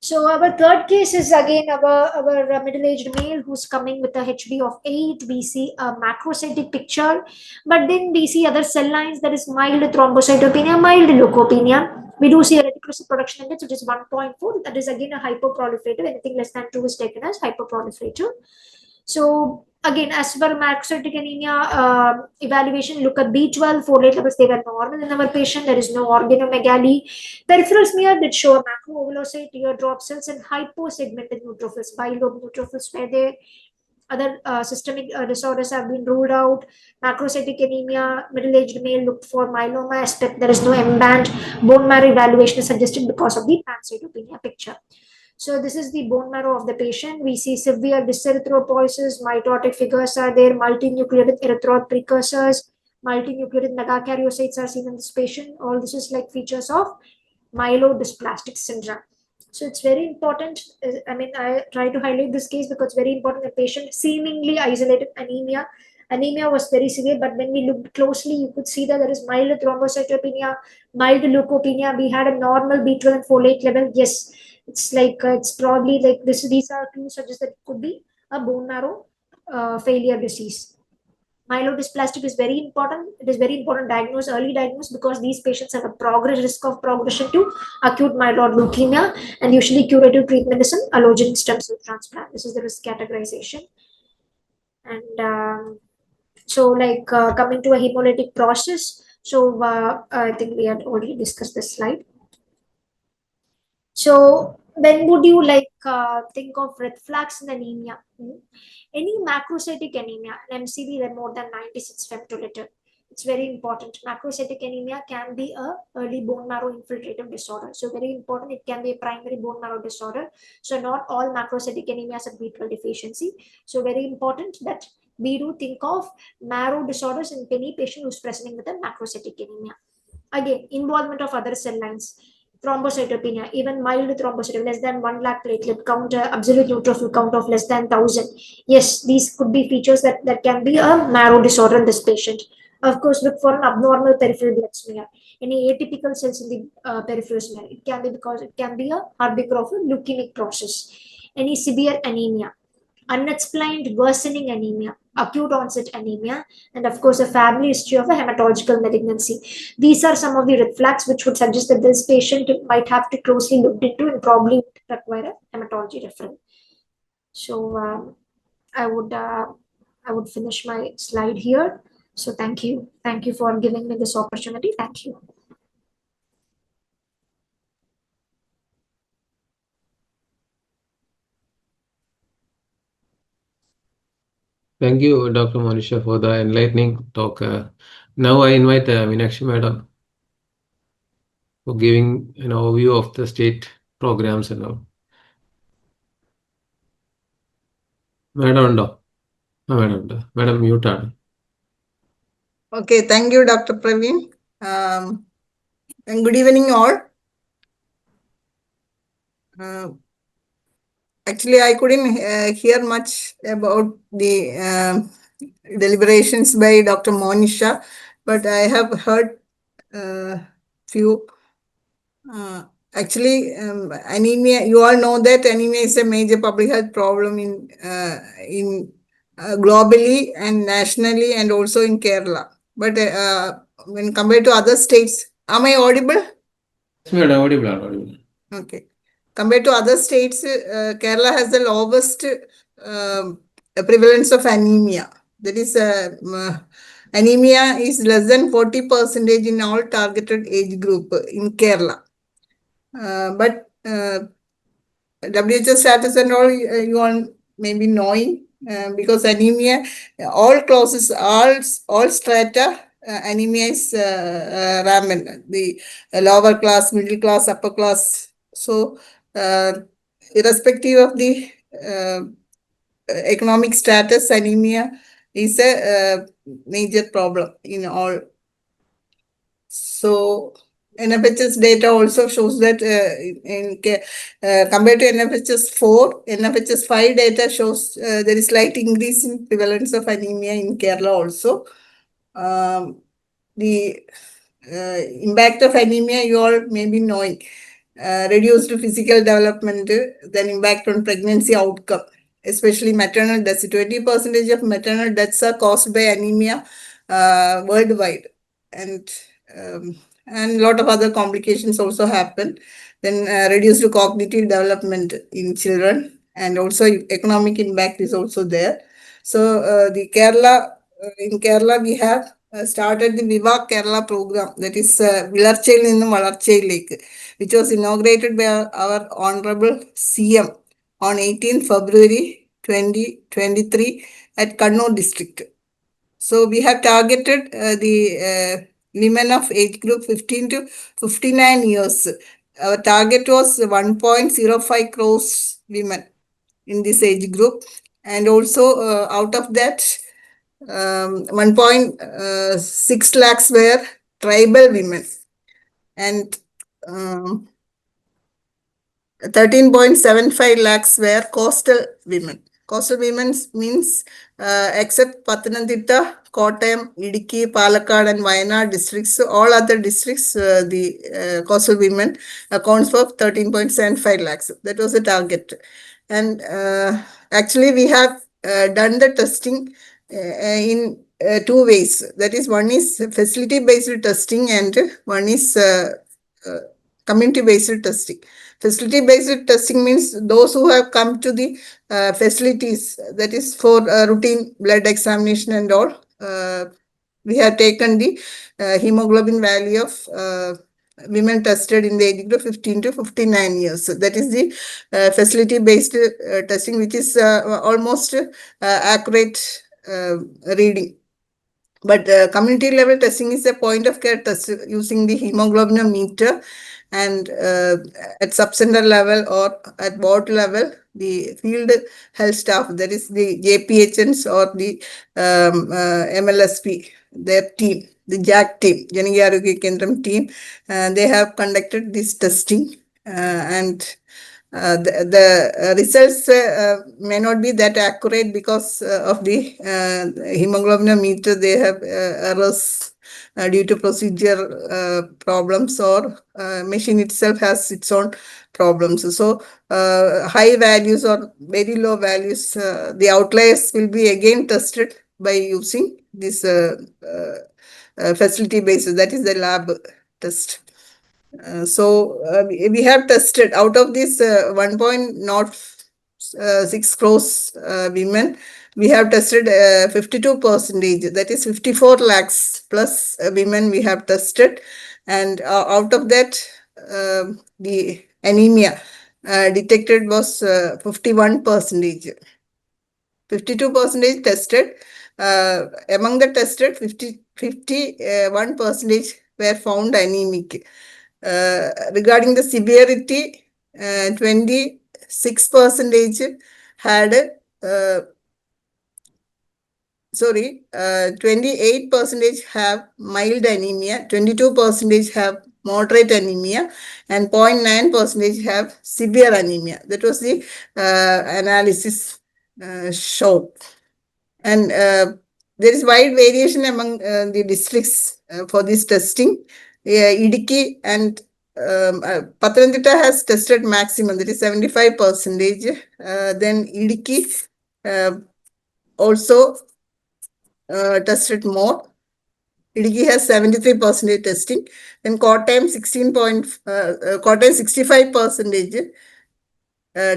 So our third case is again our middle-aged male who's coming with a HB of 8. We see a macrocytic picture, but then we see other cell lines, that is mild thrombocytopenia, mild leukopenia. We do see a reticulocyte production index, which is 1.4. That is again a hyperproliferative. Anything less than 2 is taken as hyperproliferative. So again, as per macrocytic anemia evaluation, look at B12, folate levels, they were normal in our patient. There is no organomegaly. Peripheral smear did show macroovulocyte, teardrop cells, and hyposegmented neutrophils. Bilobe neutrophils were there. Other systemic disorders have been ruled out. Macrocytic anemia, middle-aged male looked for myeloma aspect. There is no M-band. Bone marrow evaluation is suggested because of the pancytopenia picture. So this is the bone marrow of the patient. We see severe dyserythropoiesis, mitotic figures are there, multinucleated erythroid precursors, multinucleated megakaryocytes are seen in this patient. All this is like features of myelodysplastic syndrome. So it's very important. I mean, I try to highlight this case because it's very important. The patient seemingly isolated anemia. Anemia was very severe, but when we looked closely, you could see that there is mild thrombocytopenia, mild leukopenia. We had a normal B12 and folate level. Yes, it's like it's probably like this. These are clues suggest that it could be a bone marrow failure disease. Myelodysplastic is very important. It is very important diagnose, early diagnose, because these patients have a risk of progression to acute myeloid leukemia, and usually curative treatment is an allogeneic stem cell transplant. This is the risk categorization. And so like coming to a hemolytic process. So I think we had already discussed this slide. So when would you like think of red flags in anemia? Any macrocytic anemia, an MCV they're more than 96 femtoliter. It's very important. Macrocytic anemia can be a early bone marrow infiltrative disorder. So very important. It can be a primary bone marrow disorder. So not all macrocytic anemias have B12 deficiency. So very important that we do think of marrow disorders in any patient who's presenting with a macrocytic anemia. Again, involvement of other cell lines. Thrombocytopenia, even mild thrombocytopenia, less than 1 lakh platelet count, absolute neutrophil count of less than 1,000. Yes, these could be features that can be a marrow disorder in this patient. Of course, look for an abnormal peripheral blood smear. Any atypical cells in the peripheral smear. It can be because it can be a harbinger of a leukemic process. Any severe anemia, unexplained worsening anemia, acute onset anemia, and of course a family history of a hematological malignancy. These are some of the red flags which would suggest that this patient might have to closely looked into and probably require a hematology referral. So I would finish my slide here. So thank you. Thank you for giving me this opportunity. Thank you. Thank you, Dr. Monisha, for the enlightening talk. Now I invite Meenakshi Madam for giving an overview of the state programs and all. Madam ഉണ്ടോ? Madam ഉണ്ട്. Madam mute ആണ്. Okay, thank you, Dr. Praveen. And good evening, all. Actually, I couldn't hear much about the deliberations by Dr. Monisha, but I have heard few. Actually, anemia. You all know that anemia is a major public health problem in globally and nationally, and also in Kerala. But when compared to other states, am I audible? Yes, madam, audible. Okay. Compared to other states, Kerala has the lowest prevalence of anemia. That is, anemia is less than 40% in all targeted age group in Kerala. But WHO status and all, you all may be knowing, because anemia, all classes, all strata, anemia is rampant. The lower class, middle class, upper class. So, irrespective of the economic status, anemia is a major problem in all. So, NFHS data also shows that compared to NFHS 4, NFHS 5 data shows there is slight increase in prevalence of anemia in Kerala also. The impact of anemia, you all may be knowing. Reduced physical development, then impact on pregnancy outcome, especially maternal deaths. 20% of maternal deaths are caused by anemia worldwide. And a lot of other complications also happen. Then reduced cognitive development in children, and also economic impact is also there. So in Kerala we have started the Viva Kerala program, that is Vilarchayil Ninnum Valarchayilekku, which was inaugurated by our Honorable CM on 18 February 2023 at Kannur district. So we have targeted the women of age group 15 to 59 years. Our target was 1.05 crores women in this age group. And also out of that, 1.6 lakhs were tribal women. And 13.75 lakhs were coastal women. Coastal women means except Pathanamthitta, Kottayam, Idukki, Palakkad and Wayanad districts, all other districts, the coastal women accounts for 13.75 lakhs. That was the target. And actually we have done the testing in two ways. That is, one is facility-based testing and one is community-based testing. Facility-based testing means those who have come to the facilities, that is for routine blood examination and all. We have taken the hemoglobin value of women tested in the age group 15 to 59 years. So that is the facility-based testing, which is almost accurate reading. But community level testing is a point of care test using the hemoglobin meter, and at subcenter level or at ward level, the field health staff, that is the JPHNs or the MLSP, their team, the JAC team, Janagya Arogya Kendram team, they have conducted this testing, and the results may not be that accurate because of the hemoglobin meter. They have errors due to procedure problems, or machine itself has its own problems. So high values or very low values, the outliers will be again tested by using this facility basis, that is the lab test. So we have tested out of this 1.06 crores women, we have tested 52%, that is 54 lakhs plus women we have tested. And out of that, the anemia detected was 51%. 52% tested. Among the tested, 51% were found anemic. Regarding the severity, 26% had 28% have mild anemia, 22% have moderate anemia, and 0.9% have severe anemia. That was the analysis showed. And there is wide variation among the districts for this testing. Idiki and Pathanamthitta has tested maximum, that is 75%. Then Idiki also tested more. Idiki has 73% testing. Then Kottayam 65%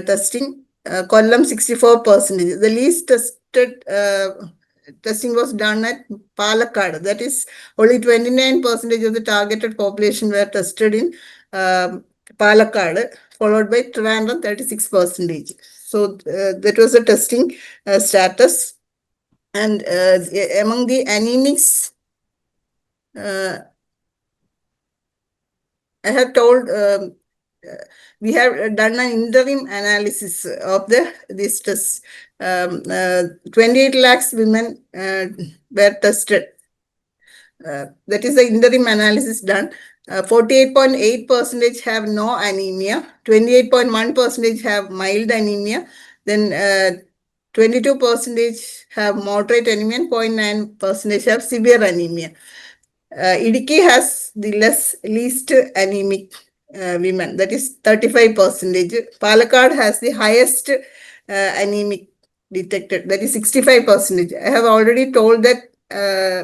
testing. Kollam 64%. The least tested testing was done at Palakkad. That is only 29% of the targeted population were tested in Palakkad, followed by Trivandrum 36%. So that was the testing status. And among the anemics, I have told we have done an interim analysis of this test. 28 lakhs women were tested. That is the interim analysis done. 48.8% have no anemia, 28.1% have mild anemia, then 22% have moderate anemia, and 0.9% have severe anemia. Idiki has the least anemic women, that is 35%. Palakkad has the highest anemic detected, that is 65%. I have already told that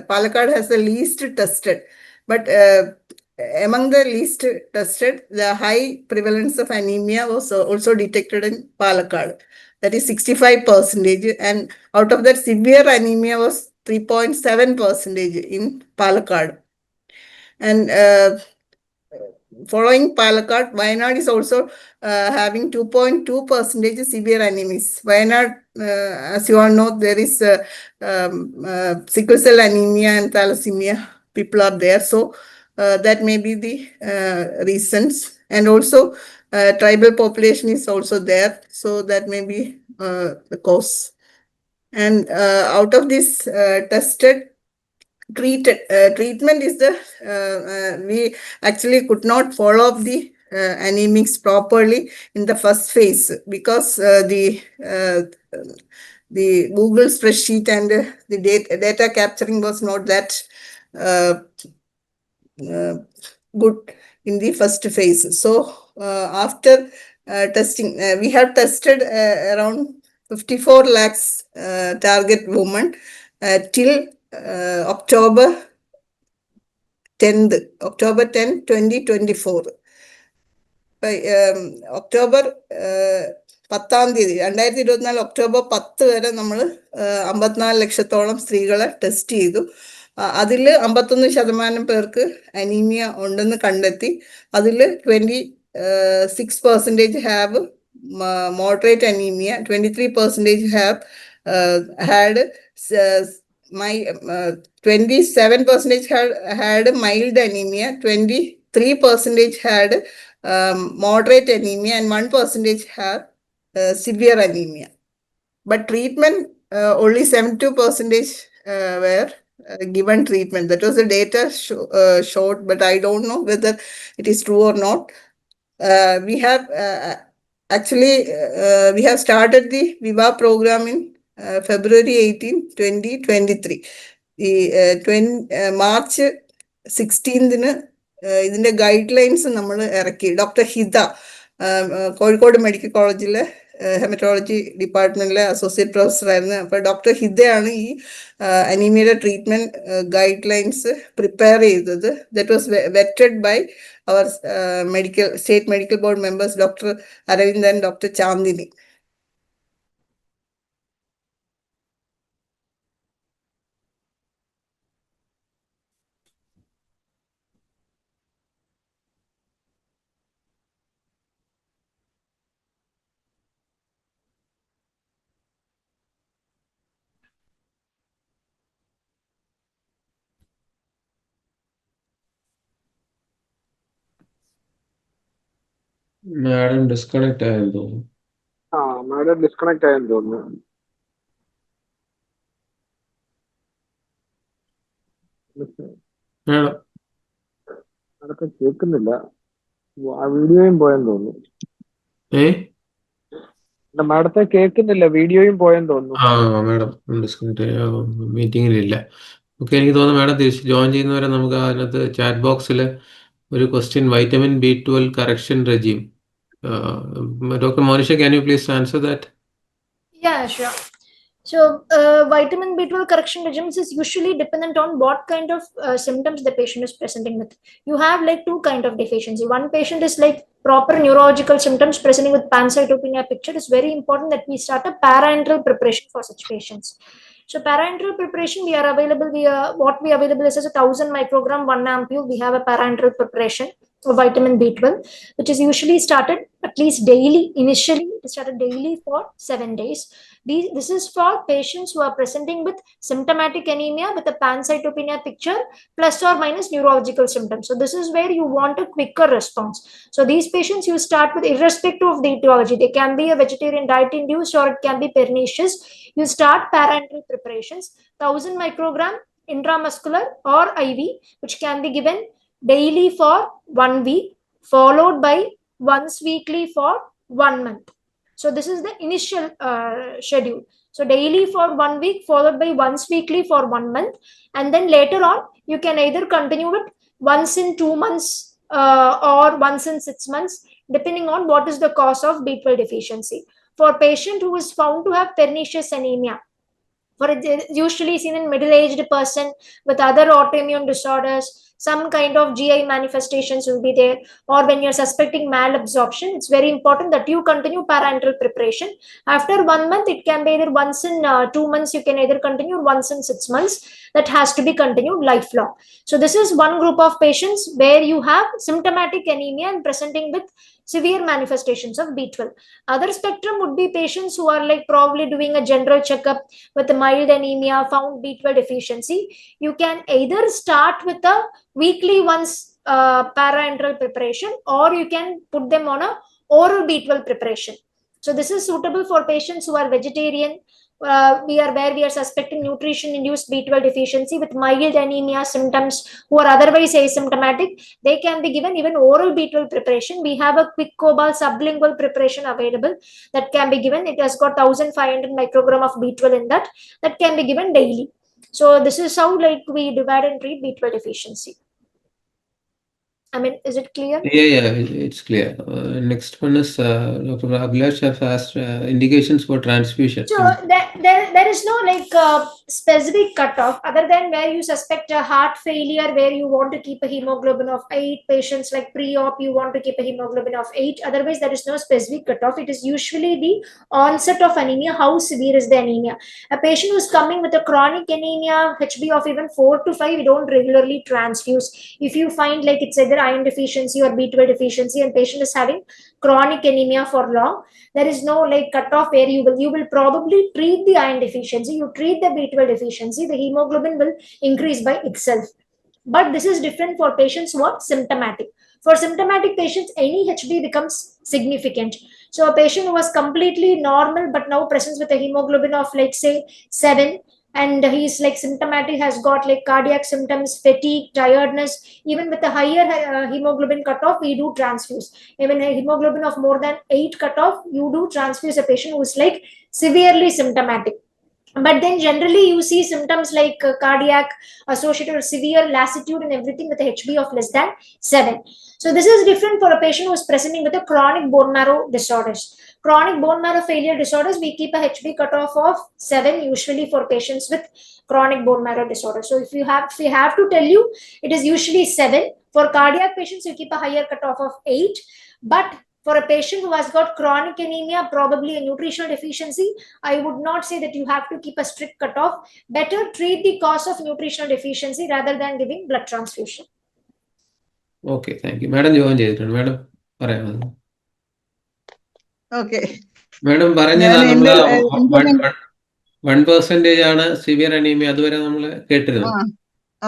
Palakkad has the least tested, but among the least tested, the high prevalence of anemia was also detected in Palakkad, that is 65%, and out of that, severe anemia was 3.7% in Palakkad. And following Palakkad, Wayanad is also having 2.2% severe anemics. Wayanad, as you all know, there is sickle cell anemia and thalassemia. People are there. So that may be the reasons. And also tribal population is also there. So that may be the cause. And out of this tested, treatment is the we actually could not follow up the anemics properly in the first phase because the Google spreadsheet and the data capturing was not that good in the first phase. So after testing, we have tested around 54 lakhs target women till October 10th, October 10, 2024. By October 10-ാം തീയതി 2024 October 10 വരെ നമ്മൾ 54 ലക്ഷത്തോളം സ്ത്രീകളെ test ചെയ്തു. അതിൽ 51% പേർക്ക് anaemia ഉണ്ടെന്ന് കണ്ടെത്തി. അതിൽ 26% have moderate anemia, 23% have had 27% had mild anemia, 23% had moderate anemia, and 1% have severe anemia. But treatment, only 72% were given treatment. That was the data showed, but I don't know whether it is true or not. We have actually we have started the Viva program in February 18, 2023. The March 16th ഇതിന്റെ guide lines നമ്മൾ ഇറക്കി. Doctor Hitha Kozhikode medical കോളേജിലെ haematology ഡിപ്പാർട്ട്മെന്റിലെ associate പ്രൊഫസറായിരുന്നു. അപ്പോൾ doctor ഹിതയാണ് ഈ അനീമിയയുടെ ട്രീറ്റ്മെന്റ് ഗൈഡ് ലൈൻസ് പ്രിപ്പയർ ചെയ്തത്. That was vetted by our state medical board members doctor Aravind and doctor Chandini. Madam disconnect ആയെന്ന് തോന്നുന്നു. മാഡം ഡിസ്കണക്ട് ആയെന്ന് തോന്നുന്നു. മാഡം അതൊക്കെ കേൾക്കുന്നില്ല. ആ വീഡിയോയും പോയെന്ന് തോന്നുന്നു. മാഡത്തെ കേൾക്കുന്നില്ല, വീഡിയോയും പോയെന്ന് തോന്നുന്നു. Madam disconnect മീറ്റിങ്ങിലില്ല. ഓക്കെ, എനിക്ക് തോന്നുന്നു മാഡം തിരിച്ച് ജോയിൻ ചെയ്യുന്നവരെ നമുക്ക് അതിനകത്ത് ചാറ്റ് ബോക്സിൽ ഒരു question, vitamin B12 correction regime. Dr. Monisha, can you please answer that? Yeah, sure. So, vitamin B12 correction regimes is usually dependent on what kind of symptoms the patient is presenting with. You have like two kind of deficiency. One patient is like proper neurological symptoms presenting with pancytopenia picture. It's very important that we start a parenteral preparation for such patients. So parenteral preparation, we are available. What we available is a 1000 microgram 1 ampule. We have a parenteral preparation of vitamin B12, which is usually started at least daily. Initially, it is started daily for 7 days. This is for patients who are presenting with symptomatic anemia with a pancytopenia picture plus or minus neurological symptoms. So this is where you want a quicker response. So these patients you start with irrespective of the etiology. They can be a vegetarian diet induced or it can be pernicious. You start parenteral preparations, 1000 microgram intramuscular or IV, which can be given daily for 1 week, followed by once weekly for 1 month. So this is the initial schedule. So daily for 1 week, followed by once weekly for 1 month, and then later on you can either continue it once in 2 months or once in 6 months, depending on what is the cause of B12 deficiency. For patient who is found to have pernicious anemia, for usually seen in middle-aged person with other autoimmune disorders, some kind of GI manifestations will be there, or when you're suspecting malabsorption, it's very important that you continue parenteral preparation. After 1 month, it can be either once in 2 months, you can either continue, once in 6 months. That has to be continued lifelong. So this is one group of patients where you have symptomatic anemia and presenting with severe manifestations of B12. Other spectrum would be patients who are like probably doing a general checkup with a mild anemia, found B12 deficiency. You can either start with a weekly once parenteral preparation, or you can put them on a oral B12 preparation. So this is suitable for patients who are vegetarian. We are suspecting nutrition induced B12 deficiency with mild anemia symptoms, who are otherwise asymptomatic. They can be given even oral B12 preparation. We have a quick cobalt sublingual preparation available that can be given. It has got 1500 microgram of B12 in that can be given daily. So this is how like we divide and treat B12 deficiency. I mean, is it clear? Yeah, it's clear. Next one is Dr. Abhilash has asked indications for transfusion. So there is no like specific cutoff other than where you suspect a heart failure, where you want to keep a hemoglobin of 8. Patients like pre-op, you want to keep a hemoglobin of 8. Otherwise, there is no specific cutoff. It is usually the onset of anemia. How severe is the anemia? A patient who is coming with a chronic anemia, HB of even 4 to 5, we don't regularly transfuse. If you find like it's either iron deficiency or B12 deficiency and patient is having chronic anemia for long, there is no like cutoff where you will probably treat the iron deficiency, you treat the B12 deficiency, the hemoglobin will increase by itself. But this is different for patients who are symptomatic. For symptomatic patients, any HB becomes significant. So a patient who was completely normal but now presents with a hemoglobin of like say 7, and he's like symptomatic, has got like cardiac symptoms, fatigue, tiredness, even with a higher hemoglobin cutoff, we do transfuse. Even a hemoglobin of more than 8 cutoff, you do transfuse a patient who is like severely symptomatic. But then generally you see symptoms like cardiac associated with severe lassitude and everything with a HB of less than 7. So this is different for a patient who is presenting with a chronic bone marrow disorders. Chronic bone marrow failure disorders, we keep a HB cutoff of 7 usually for patients with chronic bone marrow disorder. So if we have to tell you, it is usually 7. For cardiac patients, you keep a higher cutoff of 8. But for a patient who has got chronic anemia, probably a nutritional deficiency, I would not say that you have to keep a strict cutoff. Better treat the cause of nutritional deficiency rather than giving blood transfusion. Okay, thank you. Madam join ചെയ്തിട്ടുണ്ട്. Madam പറയാമോ? Okay. Madam പറഞ്ഞത് നമ്മൾ 1% ആണ് severe anaemia, അതുവരെ നമ്മൾ കേട്ടിരുന്നു.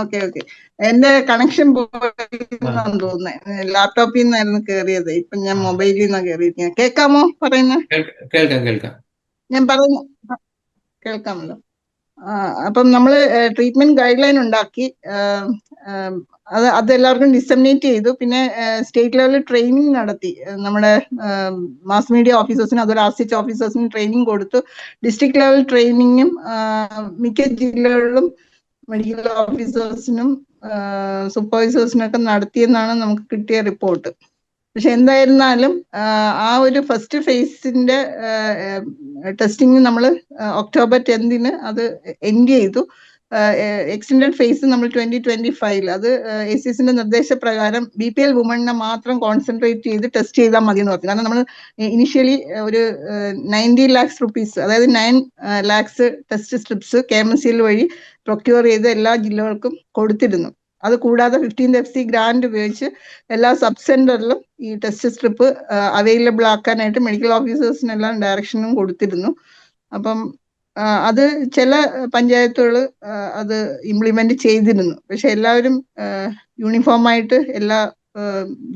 Okay okay. എന്റെ connection പോയെന്നാണ് തോന്നുന്നത്. ലാപ്ടോപ്പിൽ നിന്നായിരുന്നു കയറിയത്. ഇപ്പൊ ഞാൻ മൊബൈലിൽ നിന്നാണ് കയറിയിരിക്കുന്നത്. കേൾക്കാമോ പറയുന്നത്? കേൾക്കാം. ഞാൻ പറയുന്ന കേൾക്കാമല്ലോ. അപ്പം നമ്മൾ ട്രീറ്റ്മെന്റ് ഗൈഡ് ലൈൻ ഉണ്ടാക്കി, അത് എല്ലാവർക്കും ഡിസമിനേറ്റ് ചെയ്തു. പിന്നെ സ്റ്റേറ്റ് ലെവലിൽ ട്രെയിനിങ് നടത്തി. നമ്മുടെ മാസ് മീഡിയ ഓഫീസേഴ്സിനും അതുപോലെ RCH ഓഫീസേഴ്സിനും ട്രെയിനിങ് കൊടുത്തു. ഡിസ്ട്രിക്ട് ലെവൽ ട്രെയിനിങ്ങും മിക്ക ജില്ലകളിലും മെഡിക്കൽ ഓഫീസേഴ്സിനും സൂപ്പർവൈസേഴ്സിനൊക്കെ നടത്തിയെന്നാണ് നമുക്ക് കിട്ടിയ റിപ്പോർട്ട്. പക്ഷെ എന്തായിരുന്നാലും ആ ഒരു ഫസ്റ്റ് ഫേസിന്റെ ടെസ്റ്റിംഗ് നമ്മൾ October 10 അത് എൻഡ് ചെയ്തു. എക്സ്റ്റൻഡഡ് ഫേസ് നമ്മൾ 2025 അത് ACSന്റെ നിർദ്ദേശപ്രകാരം BPL വുമണിനെ മാത്രം കോൺസെൻട്രേറ്റ് ചെയ്ത് ടെസ്റ്റ് ചെയ്താൽ മതി എന്ന് പറഞ്ഞു. കാരണം നമ്മൾ ഇനിഷ്യലി ഒരു 90 lakhs rupees, അതായത് 9 lakhs ടെസ്റ്റ് സ്ട്രിപ്സ് KMCL വഴി പ്രൊക്യൂർ ചെയ്ത് എല്ലാ ജില്ലകൾക്കും കൊടുത്തിരുന്നു. അത് കൂടാതെ 15th FC ഗ്രാൻഡ് ഉപയോഗിച്ച് എല്ലാ സബ് സെന്ററിലും ഈ ടെസ്റ്റ് സ്ട്രിപ്പ് അവൈലബിൾ ആക്കാനായിട്ട് മെഡിക്കൽ ഓഫീസേഴ്സിനെല്ലാം ഡയറക്ഷനും കൊടുത്തിരുന്നു. അപ്പം അത് ചില പഞ്ചായത്തുകൾ അത് ഇംപ്ലിമെന്റ് ചെയ്തിരുന്നു. പക്ഷെ എല്ലാവരും യൂണിഫോം ആയിട്ട് എല്ലാ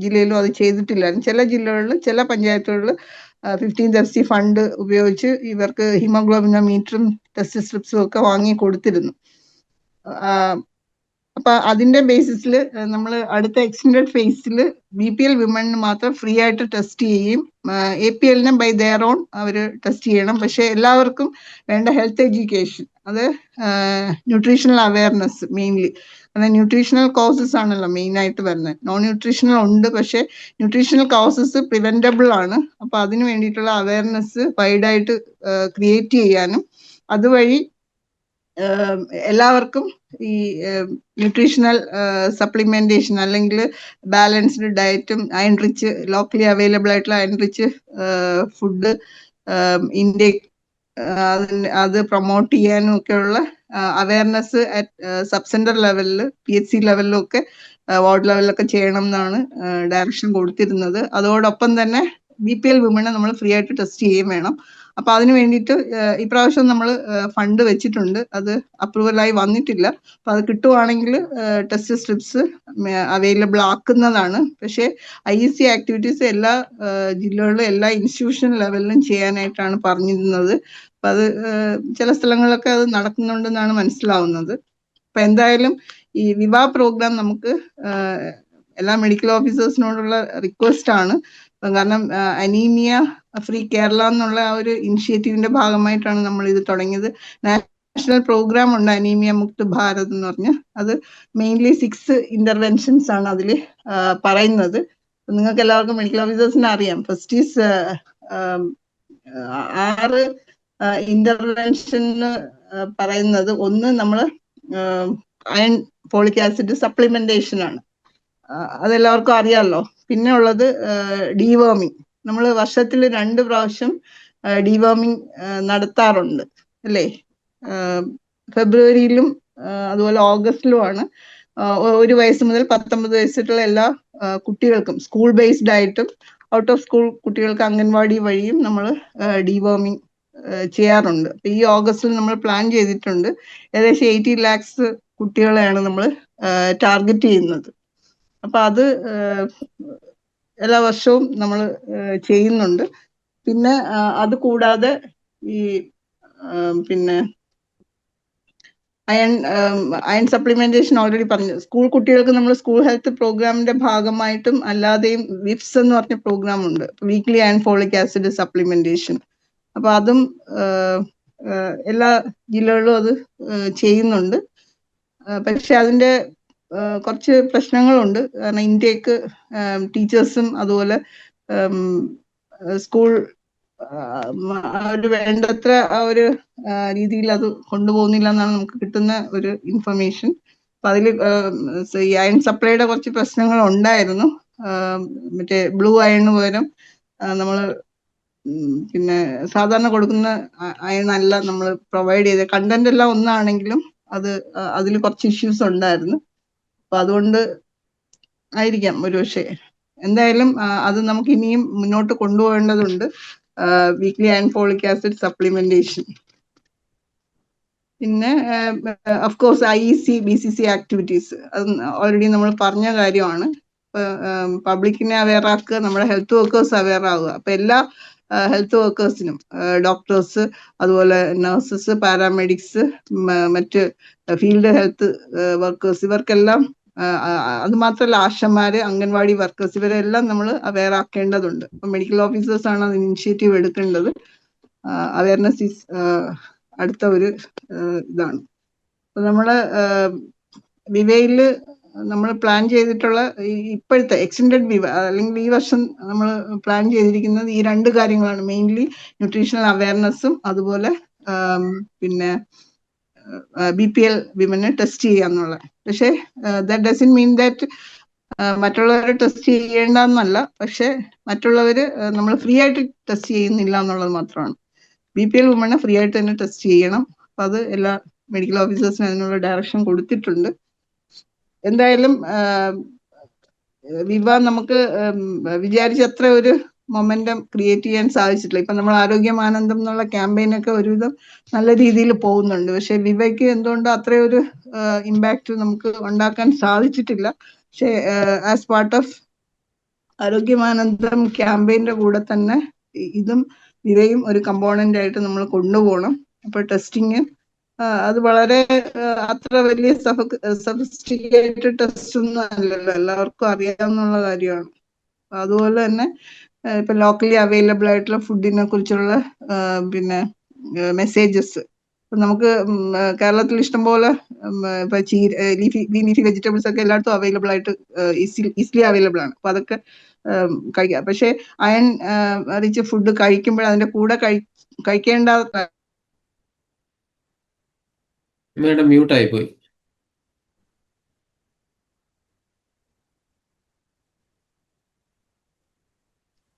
ജില്ലയിലും അത് ചെയ്തിട്ടില്ലായിരുന്നു. ചില ജില്ലകളിൽ ചില പഞ്ചായത്തുകളിൽ 15th FC ഫണ്ട് ഉപയോഗിച്ച് ഇവർക്ക് ഹീമോഗ്ലോബിനോമീറ്ററും ടെസ്റ്റ് സ്ട്രിപ്സും ഒക്കെ വാങ്ങി കൊടുത്തിരുന്നു. അപ്പൊ അതിന്റെ ബേസിസിൽ നമ്മൾ അടുത്ത എക്സ്റ്റൻഡഡ് ഫേസിൽ BPL വിമണിന് മാത്രം ഫ്രീ ആയിട്ട് ടെസ്റ്റ് ചെയ്യും. APLനെ ബൈ ദെയർ ഓൺ അവർ ടെസ്റ്റ് ചെയ്യണം. പക്ഷെ എല്ലാവർക്കും വേണ്ട ഹെൽത്ത് എഡ്യൂക്കേഷൻ, അത് ന്യൂട്രീഷണൽ അവയർനെസ് മെയിൻലി. കാരണം ന്യൂട്രീഷണൽ കോസസ് ആണല്ലോ മെയിൻ ആയിട്ട് വരുന്നത്. നോൺ ന്യൂട്രീഷണൽ ഉണ്ട്, പക്ഷെ ന്യൂട്രീഷണൽ കോസസ് പ്രിവെന്റബിൾ ആണ്. അപ്പൊ അതിന് വേണ്ടിയിട്ടുള്ള അവയർനെസ് വൈഡായിട്ട് ക്രിയേറ്റ് ചെയ്യാനും അതുവഴി എല്ലാവർക്കും ഈ ന്യൂട്രീഷണൽ സപ്ലിമെന്റേഷൻ അല്ലെങ്കിൽ ബാലൻസ്ഡ് ഡയറ്റും അയൺ റിച്ച് ലോക്കലി അവൈലബിൾ ആയിട്ടുള്ള അയൺ റിച്ച് ഫുഡ് ഇൻടേക്ക് അത് പ്രൊമോട്ട് ചെയ്യാനും ഒക്കെയുള്ള അവയർനെസ് സബ് സെന്റർ ലെവലിൽ PHC ലെവലിലും ഒക്കെ വാർഡ് ലെവലിലൊക്കെ ചെയ്യണം എന്നാണ് ഡയറക്ഷൻ കൊടുത്തിരുന്നത്. അതോടൊപ്പം തന്നെ BPL വുമനെ നമ്മൾ ഫ്രീ ആയിട്ട് ടെസ്റ്റ് ചെയ്യുകയും വേണം. അപ്പൊ അതിന് വേണ്ടിയിട്ട് ഇപ്രാവശ്യം നമ്മൾ ഫണ്ട് വെച്ചിട്ടുണ്ട്. അത് അപ്രൂവലായി വന്നിട്ടില്ല. അപ്പൊ അത് കിട്ടുവാണെങ്കിൽ ടെസ്റ്റ് സ്ട്രിപ്സ് അവൈലബിൾ ആക്കുന്നതാണ്. പക്ഷേ IEC ആക്ടിവിറ്റീസ് എല്ലാ ജില്ലകളിലും എല്ലാ ഇൻസ്റ്റിറ്റ്യൂഷൻ ലെവലിലും ചെയ്യാനായിട്ടാണ് പറഞ്ഞിരുന്നത്. അപ്പൊ അത് ചില സ്ഥലങ്ങളിലൊക്കെ അത് നടക്കുന്നുണ്ടെന്നാണ് മനസ്സിലാവുന്നത്. അപ്പൊ എന്തായാലും ഈ വിവാ പ്രോഗ്രാം നമുക്ക് എല്ലാ മെഡിക്കൽ ഓഫീസേഴ്സിനോടുള്ള റിക്വസ്റ്റ് ആണ്. കാരണം അനീമിയ ഫ്രീ കേരള എന്നുള്ള ആ ഒരു ഇനിഷ്യേറ്റീവിന്റെ ഭാഗമായിട്ടാണ് നമ്മൾ ഇത് തുടങ്ങിയത്. നാഷണൽ പ്രോഗ്രാം ഉണ്ട് അനീമിയ മുക്ത് ഭാരത് എന്ന് പറഞ്ഞ്. അത് മെയിൻലി 6 ഇന്റർവെൻഷൻസ് ആണ് അതിൽ പറയുന്നത്. നിങ്ങൾക്ക് എല്ലാവർക്കും മെഡിക്കൽ ഓഫീസേഴ്സിന് അറിയാം. ഫസ്റ്റ് ഈസ് 6 ഇന്റർവെൻഷന് പറയുന്നത്. ഒന്ന് നമ്മൾ അയൺ ഫോളിക് ആസിഡ് സപ്ലിമെന്റേഷൻ ആണ്, അതെല്ലാവർക്കും അറിയാമല്ലോ. പിന്നെ ഉള്ളത് ഡീവേമിങ്. നമ്മൾ വർഷത്തിൽ 2 പ്രാവശ്യം ഡീവേമിങ് നടത്താറുണ്ട് അല്ലേ? ഫെബ്രുവരിയിലും അതുപോലെ ഓഗസ്റ്റിലുമാണ്. 1 വയസ്സ് മുതൽ 19 വയസ്സിലുള്ള എല്ലാ കുട്ടികൾക്കും സ്കൂൾ ബേസ്ഡ് ആയിട്ടും ഔട്ട് ഓഫ് സ്കൂൾ കുട്ടികൾക്ക് അംഗൻവാടി വഴിയും നമ്മൾ ഡീവേമിങ് ചെയ്യാറുണ്ട്. അപ്പൊ ഈ ഓഗസ്റ്റിൽ നമ്മൾ പ്ലാൻ ചെയ്തിട്ടുണ്ട്. ഏകദേശം 80 lakhs കുട്ടികളെയാണ് നമ്മൾ ടാർഗറ്റ് ചെയ്യുന്നത്. അപ്പൊ അത് എല്ലാ വർഷവും നമ്മൾ ചെയ്യുന്നുണ്ട്. പിന്നെ അത് കൂടാതെ ഈ പിന്നെ അയൺ സപ്ലിമെന്റേഷൻ ഓൾറെഡി പറഞ്ഞു. സ്കൂൾ കുട്ടികൾക്ക് നമ്മൾ സ്കൂൾ ഹെൽത്ത് പ്രോഗ്രാമിന്റെ ഭാഗമായിട്ടും അല്ലാതെയും വിപ്സ് എന്ന് പറഞ്ഞ പ്രോഗ്രാം ഉണ്ട്, weekly iron folic acid supplementation. അപ്പൊ അതും എല്ലാ ജില്ലകളിലും അത് ചെയ്യുന്നുണ്ട്. പക്ഷെ അതിന്റെ കുറച്ച് പ്രശ്നങ്ങളുണ്ട്. കാരണം ഇൻടേക്ക് ടീച്ചേഴ്സും അതുപോലെ സ്കൂൾ ഒരു വേണ്ടത്ര ആ ഒരു രീതിയിൽ അത് കൊണ്ടുപോകുന്നില്ല എന്നാണ് നമുക്ക് കിട്ടുന്ന ഒരു ഇൻഫർമേഷൻ. അപ്പൊ അതിൽ ഈ അയൺ സപ്ലൈയുടെ കുറച്ച് പ്രശ്നങ്ങൾ ഉണ്ടായിരുന്നു. മറ്റേ ബ്ലൂ അയണിന് പകരം നമ്മൾ പിന്നെ സാധാരണ കൊടുക്കുന്ന അയൺ അല്ല നമ്മൾ പ്രൊവൈഡ് ചെയ്ത. കണ്ടന്റ് എല്ലാം ഒന്നാണെങ്കിലും അത് അതിൽ കുറച്ച് ഇഷ്യൂസ് ഉണ്ടായിരുന്നു. അപ്പൊ അതുകൊണ്ട് ആയിരിക്കാം ഒരുപക്ഷെ. എന്തായാലും അത് നമുക്ക് ഇനിയും മുന്നോട്ട് കൊണ്ടുപോകേണ്ടതുണ്ട്, weekly iron folic acid supplementation. പിന്നെ of course IEC BCC activities അത് ഓൾറെഡി നമ്മൾ പറഞ്ഞ കാര്യമാണ്. പബ്ലിക്കിനെ അവെയർ ആക്കുക, നമ്മുടെ ഹെൽത്ത് വർക്കേഴ്സ് അവെയർ ആവുക. അപ്പൊ എല്ലാ ഹെൽത്ത് വർക്കേഴ്സിനും, ഡോക്ടേഴ്സ്, അതുപോലെ നഴ്സസ്, പാരാമെഡിക്സ്, മറ്റ് ഫീൽഡ് ഹെൽത്ത് വർക്കേഴ്സ്, ഇവർക്കെല്ലാം അത് മാത്രമല്ല ആശമാര്, അംഗൻവാടി വർക്കേഴ്സ്, ഇവരെല്ലാം നമ്മൾ അവെയർ ആക്കേണ്ടതുണ്ട്. അപ്പൊ മെഡിക്കൽ ഓഫീസേഴ്സ് ആണ് അത് ഇനിഷ്യേറ്റീവ് എടുക്കേണ്ടത്. അവയർനെസ് ഈസ് അടുത്ത ഒരു ഇതാണ്. അപ്പൊ നമ്മള് വിവയില് നമ്മൾ പ്ലാൻ ചെയ്തിട്ടുള്ള ഇപ്പോഴത്തെ എക്സ്റ്റൻഡഡ് വിവ അല്ലെങ്കിൽ ഈ വർഷം നമ്മൾ പ്ലാൻ ചെയ്തിരിക്കുന്നത് ഈ 2 കാര്യങ്ങളാണ്. മെയിൻലി ന്യൂട്രീഷണൽ അവയർനെസ്സും അതുപോലെ പിന്നെ BPL വിമനെ ടെസ്റ്റ് ചെയ്യാന്നുള്ള. പക്ഷേ ദാറ്റ് ഡസൻ മീൻ ദാറ്റ് മറ്റുള്ളവരെ ടെസ്റ്റ് ചെയ്യേണ്ടെന്നല്ല, പക്ഷെ മറ്റുള്ളവര് നമ്മൾ ഫ്രീ ആയിട്ട് ടെസ്റ്റ് ചെയ്യുന്നില്ല എന്നുള്ളത് മാത്രമാണ്. BPL വുമനെ ഫ്രീ ആയിട്ട് തന്നെ ടെസ്റ്റ് ചെയ്യണം. അപ്പൊ അത് എല്ലാ മെഡിക്കൽ ഓഫീസേഴ്സിനും അതിനുള്ള ഡയറക്ഷൻ കൊടുത്തിട്ടുണ്ട്. എന്തായാലും വിവ നമുക്ക് വിചാരിച്ചത്ര ഒരു മൊമെന്റം ക്രിയേറ്റ് ചെയ്യാൻ സാധിച്ചിട്ടില്ല. ഇപ്പൊ നമ്മൾ ആരോഗ്യമാനന്ദം എന്നുള്ള ക്യാമ്പയിനൊക്കെ ഒരുവിധം നല്ല രീതിയിൽ പോകുന്നുണ്ട്. പക്ഷെ വിവയ്ക്ക് എന്തുകൊണ്ടോ അത്രയൊരു ഇമ്പാക്ട് നമുക്ക് ഉണ്ടാക്കാൻ സാധിച്ചിട്ടില്ല. പക്ഷെ ആസ് പാർട്ട് ഓഫ് ആരോഗ്യമാനന്ദം ക്യാമ്പയിന്റെ കൂടെ തന്നെ ഇതും വിവയും ഒരു കമ്പോണന്റ് ആയിട്ട് നമ്മൾ കൊണ്ടുപോകണം. അപ്പൊ ടെസ്റ്റിങ് അത് വളരെ അത്ര വലിയ സഫിസ്റ്റിക്കേറ്റഡ് ടെസ്റ്റ് ഒന്നും അല്ലല്ലോ, എല്ലാവർക്കും അറിയാവുന്ന കാര്യമാണ്. അതുപോലെ തന്നെ ഇപ്പൊ ലോക്കലി അവൈലബിൾ ആയിട്ടുള്ള ഫുഡിനെ കുറിച്ചുള്ള പിന്നെ മെസ്സേജസ് നമുക്ക് കേരളത്തിൽ ഇഷ്ടംപോലെ ഇപ്പൊ ലീഫി വെജിറ്റബിൾസ് ഒക്കെ എല്ലായിടത്തും അവൈലബിൾ ആയിട്ട് ഈസിലി അവൈലബിൾ ആണ്. അപ്പൊ അതൊക്കെ കഴിക്കാം. പക്ഷെ അയൺ റിച്ച് ഫുഡ് കഴിക്കുമ്പോൾ അതിന്റെ കൂടെ കഴിക്കേണ്ട. മേഡം മ്യൂട്ടായി പോയി.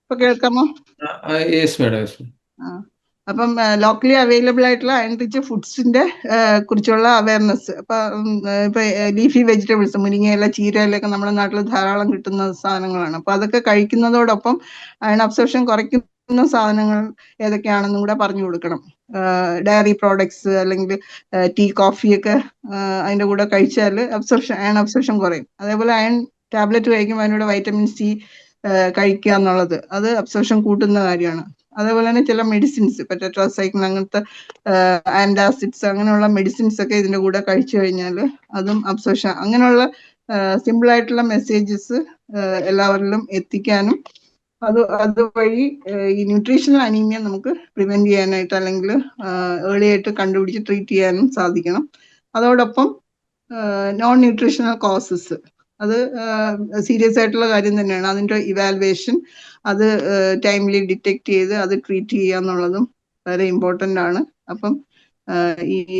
ഇപ്പൊ കേൾക്കാമോ? Yes madam, yes. അപ്പം ലോക്കലി അവൈലബിൾ ആയിട്ടുള്ള അയൺ റിച്ച് ഫുഡ്സിന്റെ കുറിച്ചുള്ള അവയർനെസ്. ഇപ്പൊ ലീഫി വെജിറ്റബിൾസ്, മുരിങ്ങയില, ചീരയിലൊക്കെ നമ്മുടെ നാട്ടിൽ ധാരാളം കിട്ടുന്ന സാധനങ്ങളാണ്. അപ്പൊ അതൊക്കെ കഴിക്കുന്നതോടൊപ്പം അയൺ അബ്സോർപ്ഷൻ കുറയ്ക്കുന്ന സാധനങ്ങൾ ഏതൊക്കെയാണെന്നും കൂടെ പറഞ്ഞു കൊടുക്കണം. ഡയറി പ്രോഡക്ട്സ് അല്ലെങ്കിൽ ടീ, കോഫി ഒക്കെ അതിന്റെ കൂടെ കഴിച്ചാൽ അയൺ അബ്സോർപ്ഷൻ കുറയും. അതേപോലെ അയൺ ടാബ്ലറ്റ് കഴിക്കുമ്പോൾ അതിനോട് വൈറ്റമിൻ C കഴിക്കുക എന്നുള്ളത് അത് അബ്സോർപ്ഷൻ കൂട്ടുന്ന കാര്യമാണ്. അതേപോലെ തന്നെ ചില മെഡിസിൻസ്, ഇപ്പൊ ടെട്രാസൈക്ലിൻ അങ്ങനത്തെ ആന്റാസിഡ്സ് അങ്ങനെയുള്ള മെഡിസിൻസ് ഒക്കെ ഇതിന്റെ കൂടെ കഴിച്ചു കഴിഞ്ഞാൽ അതും അബ്സോർപ്ഷൻ. അങ്ങനെയുള്ള സിമ്പിൾ ആയിട്ടുള്ള മെസ്സേജസ് എല്ലാവരിലും എത്തിക്കാനും അതുവഴി ഈ ന്യൂട്രീഷണൽ അനീമിയ നമുക്ക് പ്രിവെന്റ് ചെയ്യാനായിട്ട് അല്ലെങ്കിൽ ഏർലി ആയിട്ട് കണ്ടുപിടിച്ച് ട്രീറ്റ് ചെയ്യാനും സാധിക്കണം. അതോടൊപ്പം നോൺ ന്യൂട്രീഷണൽ കോസസ് അത് സീരിയസ് ആയിട്ടുള്ള കാര്യം തന്നെയാണ്. അതിന്റെ ഇവാലുവേഷൻ, അത് ടൈംലി ഡിറ്റക്ട് ചെയ്ത് അത് ട്രീറ്റ് ചെയ്യുക എന്നുള്ളതും വളരെ ഇമ്പോർട്ടൻ്റ് ആണ്. അപ്പം ഈ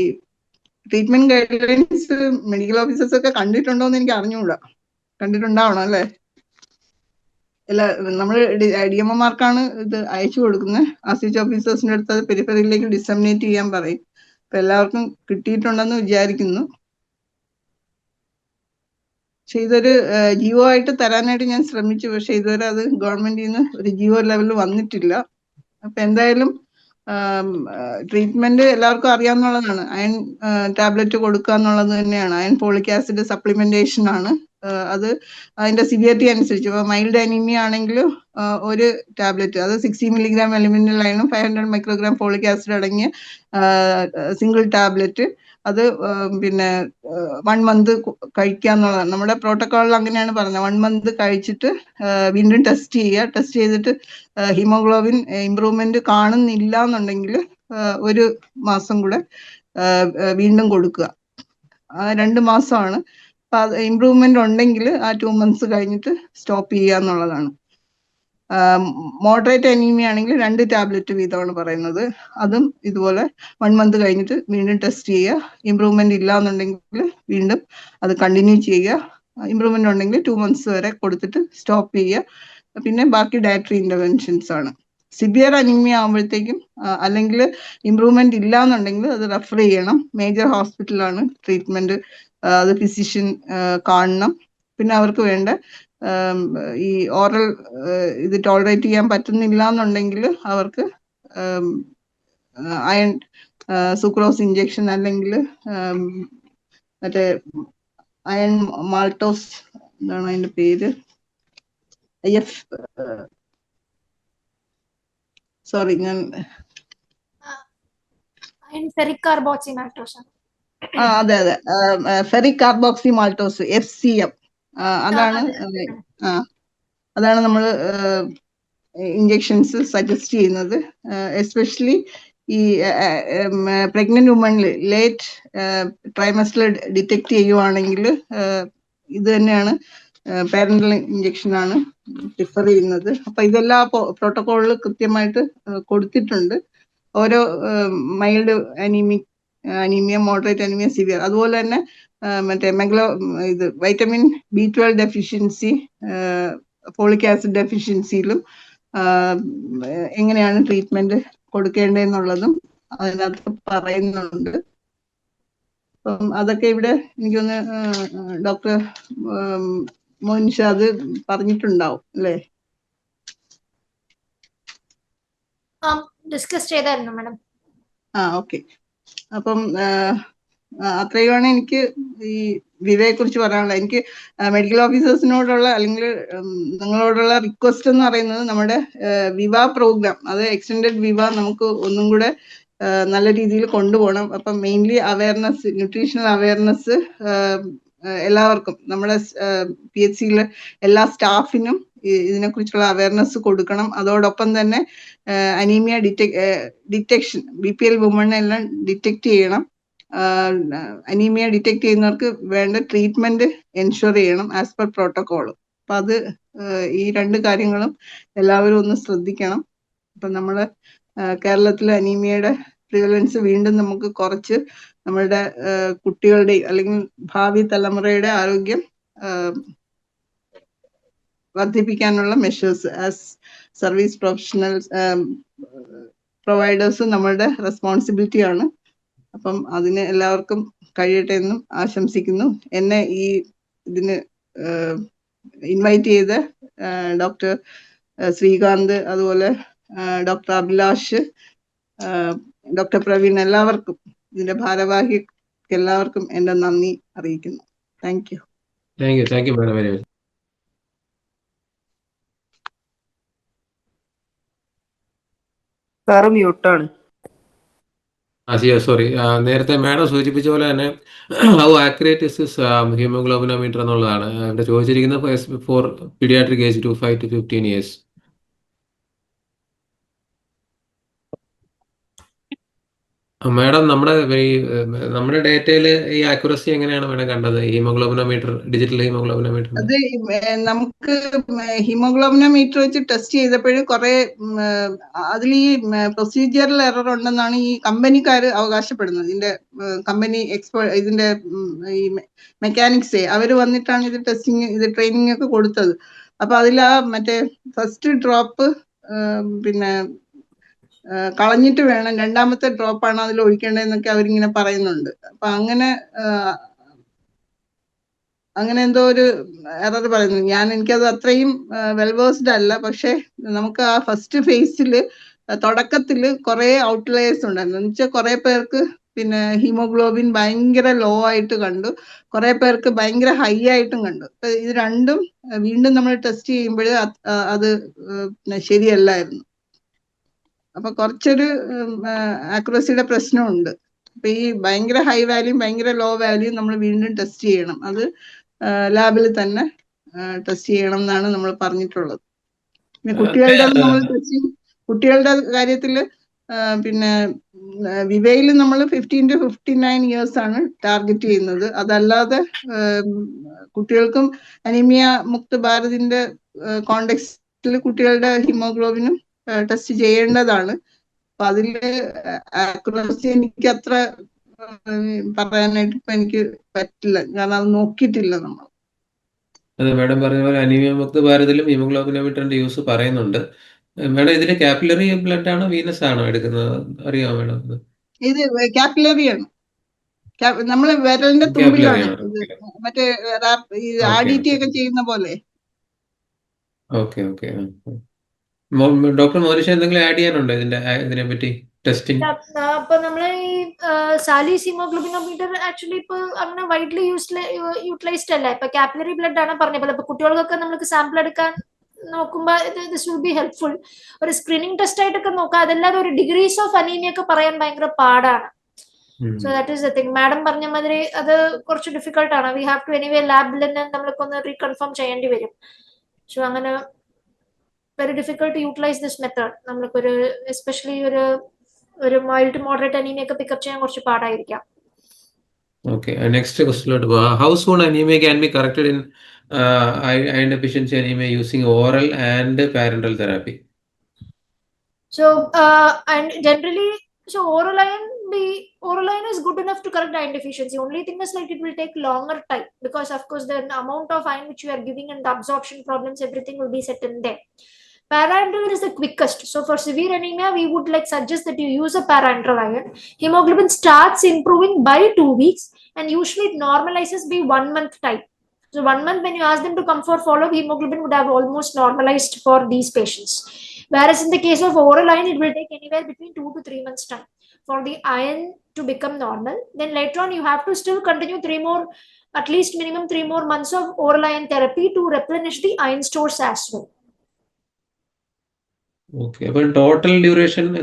treatment guide lines medical officers ഒക്കെ കണ്ടിട്ടുണ്ടോ എന്ന് എനിക്ക് അറിഞ്ഞുകൂടാ. കണ്ടിട്ടുണ്ടാവണം അല്ലേ? അല്ല, നമ്മൾ DMOമാർക്കാണ് ഇത് അയച്ചു കൊടുക്കുന്നത്. ACH ഓഫീസേഴ്സിന്റെ അടുത്ത് അത് പെരിഫറിയിലേക്ക് ഡിസമിനേറ്റ് ചെയ്യാൻ പറയും. അപ്പൊ എല്ലാവർക്കും കിട്ടിയിട്ടുണ്ടെന്ന് വിചാരിക്കുന്നു. പക്ഷെ ഇതൊരു GO ആയിട്ട് തരാനായിട്ട് ഞാൻ ശ്രമിച്ചു. പക്ഷെ ഇതുവരെ അത് ഗവൺമെന്റിൽ നിന്ന് ഒരു GO ലെവലിൽ വന്നിട്ടില്ല. അപ്പൊ എന്തായാലും ട്രീറ്റ്മെന്റ് എല്ലാവർക്കും അറിയാവുന്നതാണ്. അയൺ ടാബ്ലറ്റ് കൊടുക്കുക എന്നുള്ളത് തന്നെയാണ്. അയൺ ഫോളിക് ആസിഡ് സപ്ലിമെന്റേഷൻ ആണ്. അത് അതിന്റെ സിവിയറിറ്റി അനുസരിച്ച് ഇപ്പൊ മൈൽഡ് അനീമിയ ആണെങ്കിൽ ഒരു ടാബ്ലറ്റ്, അത് 60 milligram എലിമെന്റൽ അയണും 500 microgram ഫോളിക് ആസിഡ് അടങ്ങിയ സിംഗിൾ ടാബ്ലറ്റ്, അത് പിന്നെ 1 month കഴിക്കുക എന്നുള്ളതാണ്. നമ്മുടെ പ്രോട്ടോക്കോളിൽ അങ്ങനെയാണ് പറഞ്ഞത്. 1 month കഴിച്ചിട്ട് വീണ്ടും ടെസ്റ്റ് ചെയ്യുക. ടെസ്റ്റ് ചെയ്തിട്ട് ഹീമോഗ്ലോബിൻ ഇംപ്രൂവ്മെന്റ് കാണുന്നില്ല എന്നുണ്ടെങ്കിൽ 1 മാസം കൂടെ വീണ്ടും കൊടുക്കുക. 2 മാസമാണ്. അപ്പൊ അത് ഇംപ്രൂവ്മെന്റ് ഉണ്ടെങ്കിൽ ആ 2 months കഴിഞ്ഞിട്ട് സ്റ്റോപ്പ് ചെയ്യുക എന്നുള്ളതാണ്. മോഡറേറ്റ് അനീമിയ ആണെങ്കിൽ 2 ടാബ്ലറ്റ് വീതമാണ് പറയുന്നത്. അതും ഇതുപോലെ 1 month കഴിഞ്ഞിട്ട് വീണ്ടും ടെസ്റ്റ് ചെയ്യുക. ഇംപ്രൂവ്മെന്റ് ഇല്ല എന്നുണ്ടെങ്കിൽ വീണ്ടും അത് കണ്ടിന്യൂ ചെയ്യുക. ഇംപ്രൂവ്മെന്റ് ഉണ്ടെങ്കിൽ 2 months വരെ കൊടുത്തിട്ട് സ്റ്റോപ്പ് ചെയ്യുക. പിന്നെ ബാക്കി ഡയറ്ററി ഇന്റർവെൻഷൻസ് ആണ്. സിവിയർ അനീമിയ ആകുമ്പോഴത്തേക്കും അല്ലെങ്കിൽ ഇംപ്രൂവ്മെന്റ് ഇല്ല എന്നുണ്ടെങ്കിൽ അത് റെഫർ ചെയ്യണം. മേജർ ഹോസ്പിറ്റലാണ് ട്രീറ്റ്മെന്റ്. അത് ഫിസിഷ്യൻ കാണണം. പിന്നെ അവർക്ക് വേണ്ട ഈ ഓറൽ ഇത് ടോളറേറ്റ് ചെയ്യാൻ പറ്റുന്നില്ല എന്നുണ്ടെങ്കിൽ അവർക്ക് അയൺ സുക്രോസ് ഇഞ്ചക്ഷൻ അല്ലെങ്കിൽ മറ്റേ അയൺ മാൾട്ടോസ്, എന്താണ് അതിന്റെ പേര്, സോറി ഞാൻ ഫെറിക് കാർബോക്സിമാറ്റോസ്. അതെ അതെ, ഫെറിക് കാർബോക്സി മാൾട്ടോസ്, FCM, അതാണ് അതാണ് നമ്മൾ ഇഞ്ചക്ഷൻസ് സജസ്റ്റ് ചെയ്യുന്നത്. എസ്പെഷ്യലി ഈ പ്രഗ്നന്റ് വുമണിൽ ലേറ്റ് ട്രൈമസ്റ്ററിൽ ഡിറ്റക്ട് ചെയ്യുവാണെങ്കിൽ ഇത് തന്നെയാണ് പാരന്റൽ ഇഞ്ചക്ഷൻ ആണ് പ്രിഫർ ചെയ്യുന്നത്. അപ്പൊ ഇതെല്ലാം പ്രോട്ടോകോളിൽ കൃത്യമായിട്ട് കൊടുത്തിട്ടുണ്ട്. ഓരോ mild anaemia, moderate anaemia, severe, അതുപോലെ തന്നെ മറ്റേ ഇത് vitamin B12 deficiency, folic acid ഡെഫിഷ്യൻസിയിലും എങ്ങനെയാണ് ട്രീറ്റ്മെന്റ് കൊടുക്കേണ്ടതെന്നുള്ളതും അതിനകത്ത് പറയുന്നുണ്ട്. അപ്പം അതൊക്കെ ഇവിടെ എനിക്കൊന്ന് ഡോക്ടർ മോനിഷ അത് പറഞ്ഞിട്ടുണ്ടാവും അല്ലേ? ഡിസ്കസ് ചെയ്തായിരുന്നു മാഡം. ഓക്കെ. അപ്പം അത്രയുമാണ് എനിക്ക് ഈ വിവയെ കുറിച്ച് പറയാനുള്ളത്. എനിക്ക് മെഡിക്കൽ ഓഫീസേഴ്സിനോടുള്ള അല്ലെങ്കിൽ നിങ്ങളോടുള്ള റിക്വസ്റ്റ് എന്ന് പറയുന്നത്, നമ്മുടെ വിവ പ്രോഗ്രാം, അത് എക്സ്റ്റെൻഡഡ് വിവ നമുക്ക് ഒന്നും കൂടെ നല്ല രീതിയിൽ കൊണ്ടുപോകണം. അപ്പം മെയിൻലി അവയർനെസ്, ന്യൂട്രീഷണൽ അവയർനെസ് എല്ലാവർക്കും, നമ്മുടെ PHCയിലെ എല്ലാ സ്റ്റാഫിനും ഇതിനെക്കുറിച്ചുള്ള അവയർനെസ് കൊടുക്കണം. അതോടൊപ്പം തന്നെ അനീമിയ ഡിറ്റക്ഷൻ, BPL വുമണെല്ലാം ഡിറ്റക്ട് ചെയ്യണം. അനീമിയ ഡിറ്റക്ട് ചെയ്യുന്നവർക്ക് വേണ്ട ട്രീറ്റ്മെന്റ് എൻഷുർ ചെയ്യണം ആസ് പെർ പ്രോട്ടോകോൾ. അപ്പൊ അത് ഈ രണ്ട് കാര്യങ്ങളും എല്ലാവരും ഒന്ന് ശ്രദ്ധിക്കണം. അപ്പൊ നമ്മള് കേരളത്തിലെ അനീമിയയുടെ പ്രിവലൻസ് വീണ്ടും നമുക്ക് കുറച്ച് നമ്മളുടെ കുട്ടികളുടെ അല്ലെങ്കിൽ ഭാവി തലമുറയുടെ ആരോഗ്യം വർദ്ധിപ്പിക്കാനുള്ള measures as service professionals providers നമ്മളുടെ റെസ്പോൺസിബിലിറ്റി ആണ്. അപ്പം അതിന് എല്ലാവർക്കും കഴിയട്ടെ എന്നും ആശംസിക്കുന്നു. എന്നെ ഈ ഇതിന് ഇൻവൈറ്റ് ചെയ്ത ഡോക്ടർ ശ്രീകാന്ത്, അതുപോലെ ഡോക്ടർ അഭിലാഷ്, ഡോക്ടർ പ്രവീൺ, എല്ലാവർക്കും, ഇതിന്റെ ഭാരവാഹിക്ക് എല്ലാവർക്കും എന്റെ നന്ദി അറിയിക്കുന്നു. Thank you. Thank you madam, very much. Sir മ്യൂട്ടാണ്. സോറി, നേരത്തെ മാഡം സൂചിപ്പിച്ച പോലെ തന്നെ how accurate is this haemoglobinometer എന്നുള്ളതാണ് ഇവിടെ ചോദിച്ചിരിക്കുന്നത് for paediatric age 5 to 15 years. Madam, നമ്മുടെ ഡേറ്റയിൽ ഈ ആക്യുറസി എങ്ങനെയാണ് മാഡം കണ്ടത്? ഹീമോഗ്ലോബിനോമീറ്റർ, ഡിജിറ്റൽ ഹീമോഗ്ലോബിനോമീറ്റർ അത് നമുക്ക് ഹീമോഗ്ലോബിനോമീറ്റർ വെച്ച് ടെസ്റ്റ് ചെയ്തപ്പോഴും കുറെ അതിൽ ഈ പ്രൊസീജിയറൽ എറർ ഉണ്ടെന്നാണ് ഈ കമ്പനിക്കാർ അവകാശപ്പെടുന്നത്. ഇതിന്റെ കമ്പനി ഇതിന്റെ ഈ മെക്കാനിക്സേ അവർ വന്നിട്ടാണ് ഇത് ട്രെയിനിങ് ഒക്കെ കൊടുത്തത്. അപ്പൊ അതിൽ മറ്റേ ഫസ്റ്റ് ഡ്രോപ്പ് പിന്നെ കളഞ്ഞിട്ട് വേണം, രണ്ടാമത്തെ ഡ്രോപ്പാണ് അതിൽ ഒഴിക്കേണ്ടതെന്നൊക്കെ അവരിങ്ങനെ പറയുന്നുണ്ട്. അപ്പൊ അങ്ങനെ എന്തോ ഒരു എറർ പറയുന്നു. എനിക്കത് അത്രയും വെൽവേഴ്സ്ഡ് അല്ല. പക്ഷെ നമുക്ക് ആ ഫസ്റ്റ് ഫേസിൽ തുടക്കത്തിൽ കുറെ ഔട്ട്ലയേഴ്സ് ഉണ്ടായിരുന്നു. എന്ന് വെച്ചാൽ കുറെ പേർക്ക് പിന്നെ ഹീമോഗ്ലോബിൻ ഭയങ്കര ലോ ആയിട്ട് കണ്ടു, കുറെ പേർക്ക് ഭയങ്കര ഹൈ ആയിട്ടും കണ്ടു. ഇത് രണ്ടും വീണ്ടും നമ്മൾ ടെസ്റ്റ് ചെയ്യുമ്പോൾ അത് ശരിയല്ലായിരുന്നു. അപ്പൊ കുറച്ചൊരു ആക്യുറസിയുടെ പ്രശ്നമുണ്ട്. അപ്പൊ ഈ ഭയങ്കര ഹൈ വാല്യൂ, ഭയങ്കര ലോ വാല്യൂ നമ്മൾ വീണ്ടും ടെസ്റ്റ് ചെയ്യണം. അത് ലാബിൽ തന്നെ ടെസ്റ്റ് ചെയ്യണം എന്നാണ് നമ്മൾ പറഞ്ഞിട്ടുള്ളത്. പിന്നെ കുട്ടികളുടെ കാര്യത്തിൽ പിന്നെ വിവയിൽ നമ്മൾ 15 to 59 years ആണ് ടാർഗറ്റ് ചെയ്യുന്നത്. അതല്ലാതെ കുട്ടികൾക്കും അനീമിയ മുക്ത് ഭാരതിന്റെ കോണ്ടെക്സ്റ്റിൽ കുട്ടികളുടെ ഹീമോഗ്ലോബിനും ടെസ്റ്റ് ചെയ്യേണ്ടതാണ്. അപ്പൊ അതില് ആക്യുറസി എനിക്ക് അത്ര പറയാനായിട്ട് ഇപ്പൊ എനിക്ക് പറ്റില്ല, കാരണം അത് നോക്കിയിട്ടില്ല നമ്മൾ. അതെ, മാഡം പറഞ്ഞ പോലെ അനീമിയ മുക്ത ഭാരതിലും ഹീമോഗ്ലോബിനോമീറ്ററിന്റെ യൂസ് പറയുന്നുണ്ട്. മാഡം, ഇതിന് കാപ്പിലറി ബ്ലഡ് ആണോ വീനസ് ആണോ എടുക്കുന്നത്? അറിയാമോ മാഡം? ഇത് കാപ്പിലറി ആണ്. നമ്മള് വിരലിന്റെ കാപ്പിലറി തുമ്പിലാണ് ആണ്. ഇത്, മറ്റേ RDT ഒക്കെ ചെയ്യുന്ന പോലെ. ഓക്കെ. ഡോക്ടർ മോനിഷ എന്തെങ്കിലും ആഡ് ചെയ്യാനുണ്ടോ ഇതിനെ പറ്റി? testing? Sally's hemoglobinometer actually widely utilized. Capillary blood sample this will be helpful. Or screening test degrees of anemia so that is the thing. Madam difficult. We have to anyway lab reconfirm. So very difficult to utilize this method. Especially mild to moderate anemia pick up Okay, next question. How soon anemia can be corrected in iron deficiency anemia using oral and parenteral therapy? So and generally, so oral iron is good enough to correct iron deficiency. Only thing is it will take longer time because of course the amount of iron which you are giving and the absorption problems, everything will be set in there. Parenteral is the quickest. So for severe anemia, we would suggest that you use a parenteral iron. Hemoglobin starts improving by 2 weeks and usually it normalizes by 1 month time. So 1 month when you ask them to come for follow-up, hemoglobin would have almost normalized for these patients. Whereas in the case of oral iron, it will take anywhere between 2 to 3 months time for the iron to become normal. Then later on, you have to still continue at least minimum 3 more months of oral iron therapy to replenish the iron stores as well. Okay, but total duration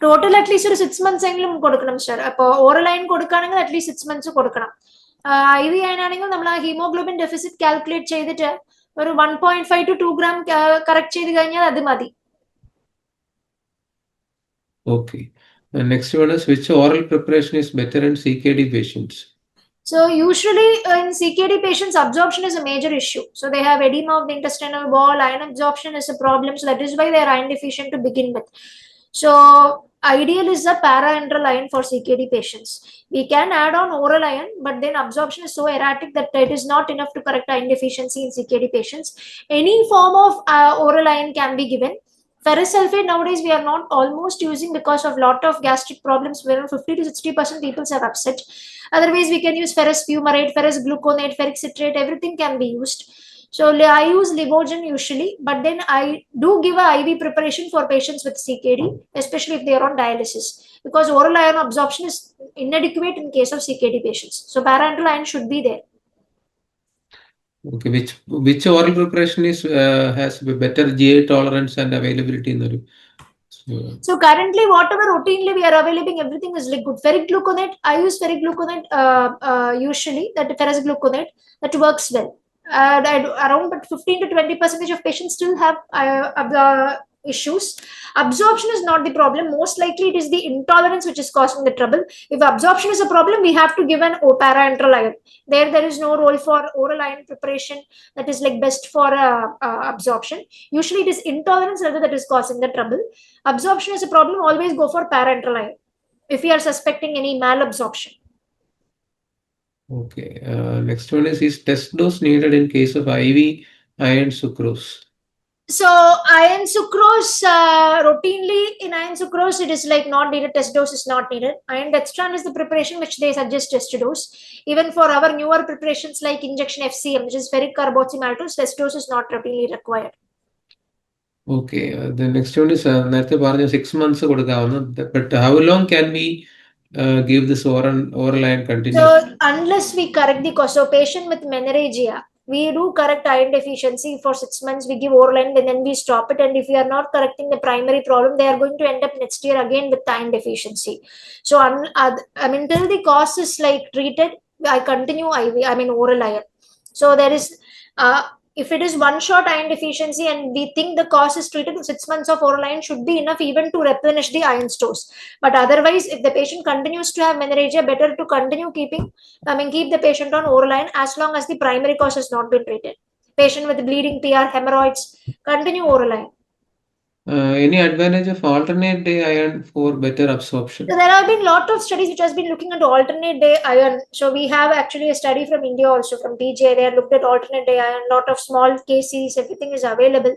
total at least 6 months sir. Oral iron at least 6 months IV iron hemoglobin deficit calculate 1.5 to 2 gram correct Okay. The next one is which oral preparation is better in CKD patients? So usually in CKD patients, absorption is a major issue. So they have edema of the intestinal wall, iron absorption is a problem. So that is why they are iron deficient to begin with. So ideal is a parenteral iron for CKD patients. We can add on oral iron, but then absorption is so erratic that it is not enough to correct iron deficiency in CKD patients. Any form of oral iron can be given. Ferrous sulfate nowadays we are not almost using because of lot of gastric problems where 50 to 60% people are upset. Otherwise, we can use ferrous fumarate, ferrous gluconate, ferric citrate, everything can be used. So I use Livogen usually, but then I do give a IV preparation for patients with CKD, especially if they are on dialysis, because oral iron absorption is inadequate in case of CKD patients. So parenteral iron should be there. Okay, which oral preparation has better GI tolerance and availability in the So currently, whatever routinely we are availing, everything is liquid. Ferric gluconate, I use ferric gluconate usually, that ferrous gluconate, that works well. Around 15 to 20% of patients still have issues. Absorption is not the problem. Most likely, it is the intolerance which is causing the trouble. If absorption is a problem, we have to give an parenteral iron. There is no role for oral iron preparation that is best for absorption. Usually, it is intolerance rather that is causing the trouble. Absorption is a problem. Always go for parenteral iron if we are suspecting any malabsorption. Okay. Next one is test dose needed in case of IV iron sucrose? So iron sucrose, routinely in iron sucrose, it is not needed. Test dose is not needed. Iron dextran is the preparation which they suggest test dose. Even for our newer preparations like injection FCM, which is ferric carboxymaltose, test dose is not routinely required. Okay. The next one is 6 months, but how long can we give this oral iron continuously? So unless we correct the cause, so patient with menorrhagia, we do correct iron deficiency for 6 months, we give oral iron and then we stop it. And if we are not correcting the primary problem, they are going to end up next year again with iron deficiency. So until the cause is treated, I continue oral iron. So there is if it is one shot iron deficiency and we think the cause is treated, 6 months of oral iron should be enough even to replenish the iron stores. But otherwise, if the patient continues to have menorrhagia, better to continue keep the patient on oral iron as long as the primary cause has not been treated. Patient with bleeding, PR, hemorrhoids, continue oral iron. Any advantage of alternate day iron for better absorption? So there have been a lot of studies which has been looking at alternate day iron. So we have actually a study from India also, from TGI. They have looked at alternate day iron. Lot of small cases, everything is available,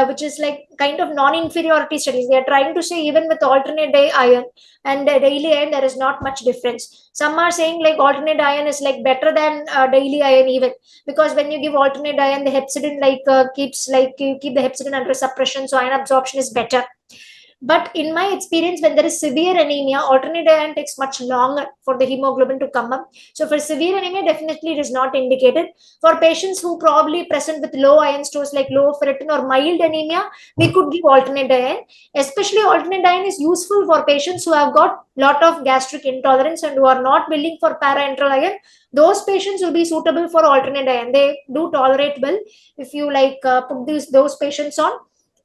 which is kind of non-inferiority studies. They are trying to say even with alternate day iron and daily iron, there is not much difference. Some are saying alternate iron is better than daily iron even, because when you give alternate iron, the hepcidin keeps you keep the hepcidin under suppression, so iron absorption is better. But in my experience, when there is severe anemia, alternate iron takes much longer for the hemoglobin to come up. So for severe anemia, definitely it is not indicated. For patients who probably present with low iron stores like low ferritin or mild anemia, we could give alternate iron. Especially alternate iron is useful for patients who have got lot of gastric intolerance and who are not willing for para-enteral iron. Those patients will be suitable for alternate iron. They do tolerate well if you put those patients on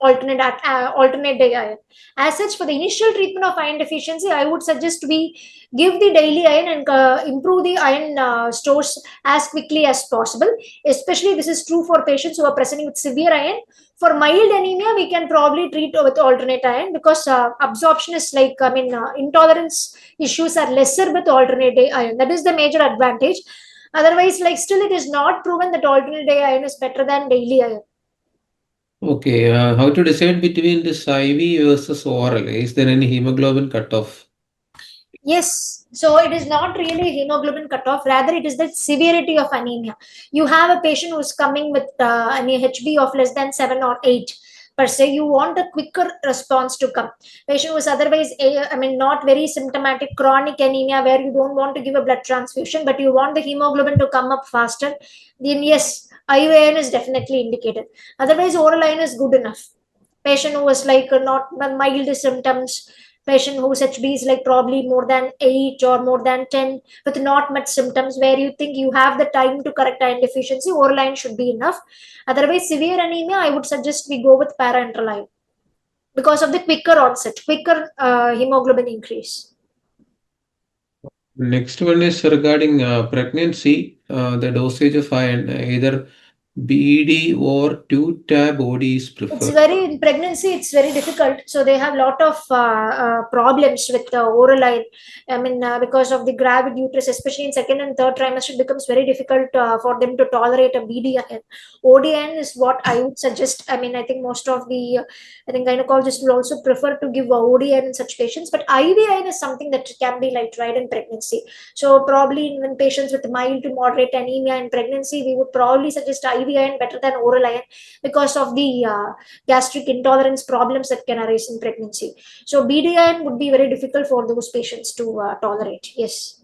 alternate day iron. As such, for the initial treatment of iron deficiency, I would suggest we give the daily iron and improve the iron stores as quickly as possible. Especially this is true for patients who are presenting with severe iron. For mild anemia, we can probably treat with alternate iron because absorption is intolerance issues are lesser with alternate day iron. That is the major advantage. Otherwise, still it is not proven that alternate day iron is better than daily iron. Okay, how to decide between this IV versus oral? Is there any hemoglobin cutoff? Yes, so it is not really hemoglobin cutoff, rather it is the severity of anemia. You have a patient who's coming with an HB of less than 7 or 8 per se. You want a quicker response to come. Patient who is otherwise not very symptomatic chronic anemia where you don't want to give a blood transfusion but you want the hemoglobin to come up faster, then yes, IV iron is definitely indicated. Otherwise oral iron is good enough. Patient who was not mild symptoms, patient whose HB is probably more than 8 or more than 10 with not much symptoms where you think you have the time to correct iron deficiency, oral iron should be enough. Otherwise, severe anemia, I would suggest we go with parenteral iron because of the quicker onset, quicker hemoglobin increase. Next one is regarding pregnancy, the dosage of iron, either BD or 2-tab OD is It's preferred. very in pregnancy it's very difficult, so they have lot of problems with oral iron. Because of the gravid uterus, especially in second and third trimester, it becomes very difficult for them to tolerate a BD iron. ODN is what I would suggest. I think most of the I think gynecologists will also prefer to give ODN in such patients, but IVN is something that can be tried in pregnancy. So probably in patients with mild to moderate anemia in pregnancy, we would probably suggest IVN better than oral iron because of the gastric intolerance problems that can arise in pregnancy. So BDIN would be very difficult for those patients to tolerate. Yes.